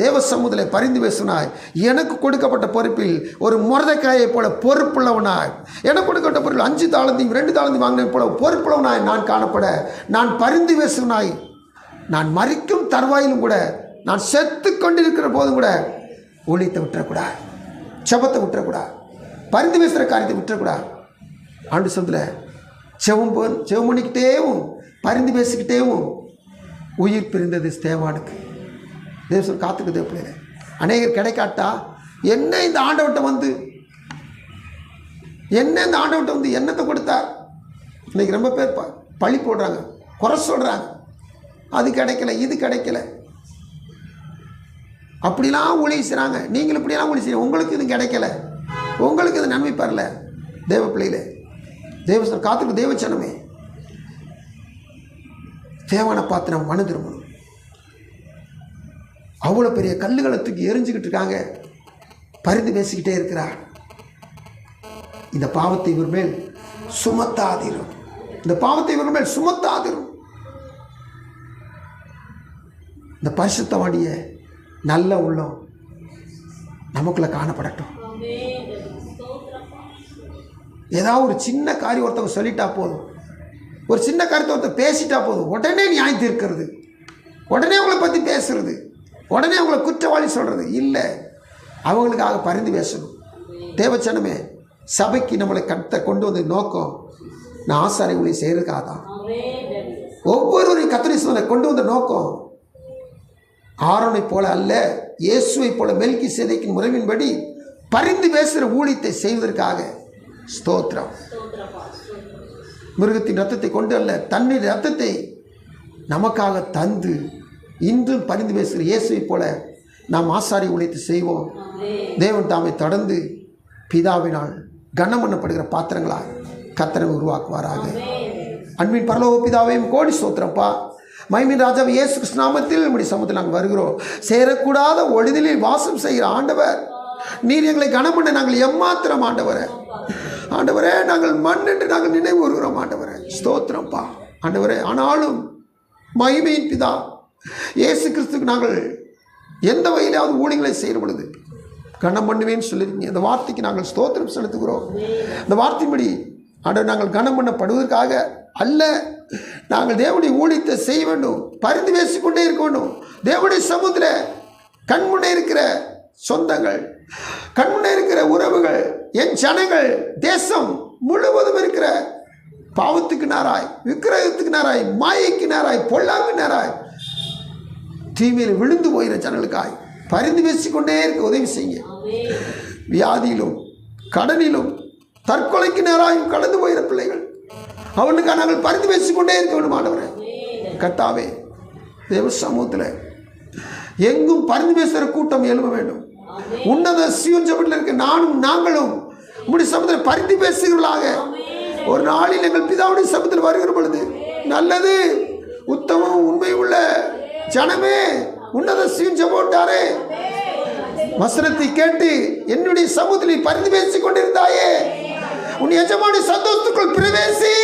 தேவ சமூகத்தில் பரிந்து பேசுனாய். எனக்கு கொடுக்கப்பட்ட பொறுப்பில் ஒரு மொர்தெக்காயை போல பொறுப்புள்ளவனாய், எனக்கு கொடுக்கப்பட்ட பொறுப்பில் 5 தாளந்தையும் 2 தாளந்தையும் வாங்கின போல பொறுப்புள்ளவனாய் நான் காணப்பட, நான் பரிந்து பேசுனாய். நான் மரிக்கும் தருவாயிலும் கூட, நான் செத்து கொண்டிருக்கிற போதும் கூட ஊழியத்தை விட்டுறக்கூடாது, செபத்தை விட்டுறக்கூடாது, பரிந்து பேசுகிற காரியத்தை விட்டுறக்கூடாது. ஆண்டு சமூகத்தில் செவம் பண்ணிக்கிட்டேவும் பரிந்து பேசிக்கிட்டேவும் உயிர் பிரிந்தது ஸ்தேவானுக்கு. தேவசம் காத்துக்கு தேவையில்லை. அநேகர் கிடைக்காட்டா என்ன இந்த ஆண்டவட்ட வந்து என்னத்தை கொடுத்தார்? இன்னைக்கு ரொம்ப பேர் பழி போடுறாங்க, குறை சொல்கிறாங்க. அது கிடைக்கல, இது கிடைக்கல, அப்படிலாம் ஊழியம் செய்கிறாங்க. நீங்கள் இப்படியெல்லாம் ஊழியம் செய்யணும், உங்களுக்கு இது கிடைக்கல, உங்களுக்கு இது நன்மை பெறல. தேவ பிள்ளையில தேவசம் காத்துக்கு தேவச்சனமே, தேவனை பார்த்து நம்ம மனு திரும்பணும். அவ்வளோ பெரிய கல்லுகளை தூக்கி எரிஞ்சுக்கிட்டு இருக்காங்க, பரிந்து பேசிக்கிட்டே இருக்கிறார். இந்த பாவத்தை இவர் மேல் சுமத்தாதிரும், இந்த பாவத்தை இவர் மேல் சுமத்தாதிரும். இந்த பரிசுத்தவாடிய நல்ல உள்ளம் நமக்குள்ள காணப்படட்டும். ஏதாவது ஒரு சின்ன காரியம் ஒருத்தவங்க சொல்லிட்டா போதும், ஒரு சின்ன காரியத்தை ஒருத்தர் பேசிட்டா போதும், உடனே நியாயம் தீர்க்கிறது, உடனே அவங்கள பற்றி பேசுறது, உடனே அவங்கள குற்றவாளி சொல்கிறது இல்லை. அவங்களுக்காக பரிந்து பேசணும். தேவச்சனமே, சபைக்கு நம்மளை கொண்டு வந்த நோக்கம் நான் ஆசாரிய ஊழியம் செய்கிறதுக்காக தான். ஒவ்வொருவரையும் கர்த்தரை கொண்டு வந்த நோக்கம் ஆரோனை போல அல்ல, இயேசுவை போல மெல்கிசேதேக்கின் முறையின்படி பரிந்து பேசுகிற ஊழியத்தை செய்வதற்காக. ஸ்தோத்திரம். மிருகத்தின் ரத்தத்தை கொண்டு அல்ல, தண்ணீர் ரத்தத்தை நமக்காக தந்து இன்றும் பரிந்து பேசுகிற இயேசுவை போல நாம் ஆசாரிய ஊழியத்தை செய்வோம். தேவன் தாமை தொடர்ந்து பிதாவினால் கனம் பண்ணப்படுகிற பாத்திரங்களாக கர்த்தரை உருவாக்குவாராக. அன்பின் பரலோக பிதாவையும் கோடி ஸ்தோத்திரப்பா. மகிமையின் ராஜாவை இயேசு கிறிஸ்து நாமத்தில் நம்முடைய சமூகத்தில் நாங்கள் வருகிறோம். சேரக்கூடாத ஒளிதலில் வாசம் செய்கிற ஆண்டவர், நீர் எங்களை கனம் பண்ண நாங்கள் எம்மாத்திரம் ஆண்டவரே. ஆண்டவரே, நாங்கள் மண் என்று நாங்கள் நினைவு வருகிறோம் ஆண்டவரே. ஸ்தோத்திரம்ப்பா ஆண்டவரே. ஆனாலும் மகிமையின் பிதா இயேசு கிறிஸ்துக்கு நாங்கள் எந்த வகையிலாவது ஊழியங்களை செய்கிற பொழுது கனம் பண்ணுவேன்னு சொல்லியிருக்கீங்க. இந்த வார்த்தைக்கு நாங்கள் ஸ்தோத்திரம் செலுத்துகிறோம். இந்த வார்த்தையின்படி ஆண்டவர் நாங்கள் கனம் பண்ணப்படுவதற்காக அல்ல, நாங்கள் தேவனுடைய ஊழியத்தை செய்ய வேண்டும், பரிந்து பேசிக்கொண்டே இருக்க வேண்டும். தேவனுடைய சமூகத்தில் கண்முன்னே இருக்கிற சொந்தங்கள், கண்முன்னே இருக்கிற உறவுகள், என் ஜனங்கள், தேசம் முழுவதும் இருக்கிற பாவத்துக்கு நேராய், விக்கிரகத்துக்கு நேராய், மாயைக்கு நேராய், பொல்லாங்கு நேராய், தீமையில் விழுந்து போகிற ஜனங்களுக்காய் பரிந்து பேசிக்கொண்டே இருக்க உதவி செய்யுங்க. வியாதியிலும் கடனிலும் தற்கொலைக்கு நேராயும் கடந்து போகிற பிள்ளைகள், அவனுக்காக நாங்கள் பரிந்து பேசிக்கொண்டே இருக்க வேண்டும். ஆண்டவரே கர்த்தாவே, தேவ சமூகத்தில் எங்கும் பரிந்து பேசுகிற கூட்டம் எழும்ப வேண்டும். உன்னத சீயோன் ஜெபத்தில் இருக்க நாங்களும் உம்முடைய சமூகத்தில் பரிந்து பேசுகிறவர்களாக ஒரு நாளில் எங்கள் பிதாவுடைய சமூகத்தில் வருகிற பொழுது, நல்லது உத்தமம் உண்மை உள்ள ஜனமே, உன்னத சீயோன் ஜெபம்டாரே, வசனத்தை கேட்டு என்னுடைய சமூகத்தில் பரிந்து பேசிக் கொண்டிருந்தாயே, உன் எஜமானி சந்தோஷத்துக்குள் பிரவேசி,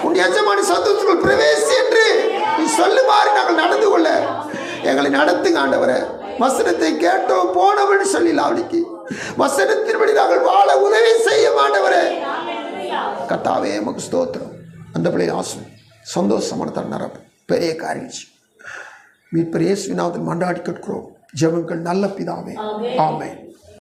உன் எஜமானி சந்தோஷத்துக்குள் பிரவேசி என்று நீ சொல்லுமாறு நாங்கள் நடந்து கொள்ள எங்களை நடத்துங்க ஆண்டவரே. வசனத்தை கேட்டோம் போனவன் சொல்லல, அவனுக்கு வசனத்தின்படி நாங்கள் வாழ உதவி செய்ய ஆண்டவரே. கர்த்தாவே உமக்கு ஸ்தோத்திரம். அந்த பிள்ளை ஆசை சந்தோஷமான தன்னரப்பு பெரிய காரியம் மீட்பர் இயேசுவின் நாமத்தில் மன்றாடி கேட்கிறோம். ஜெபங்கள் நல்ல பிதாவே, ஆமென்.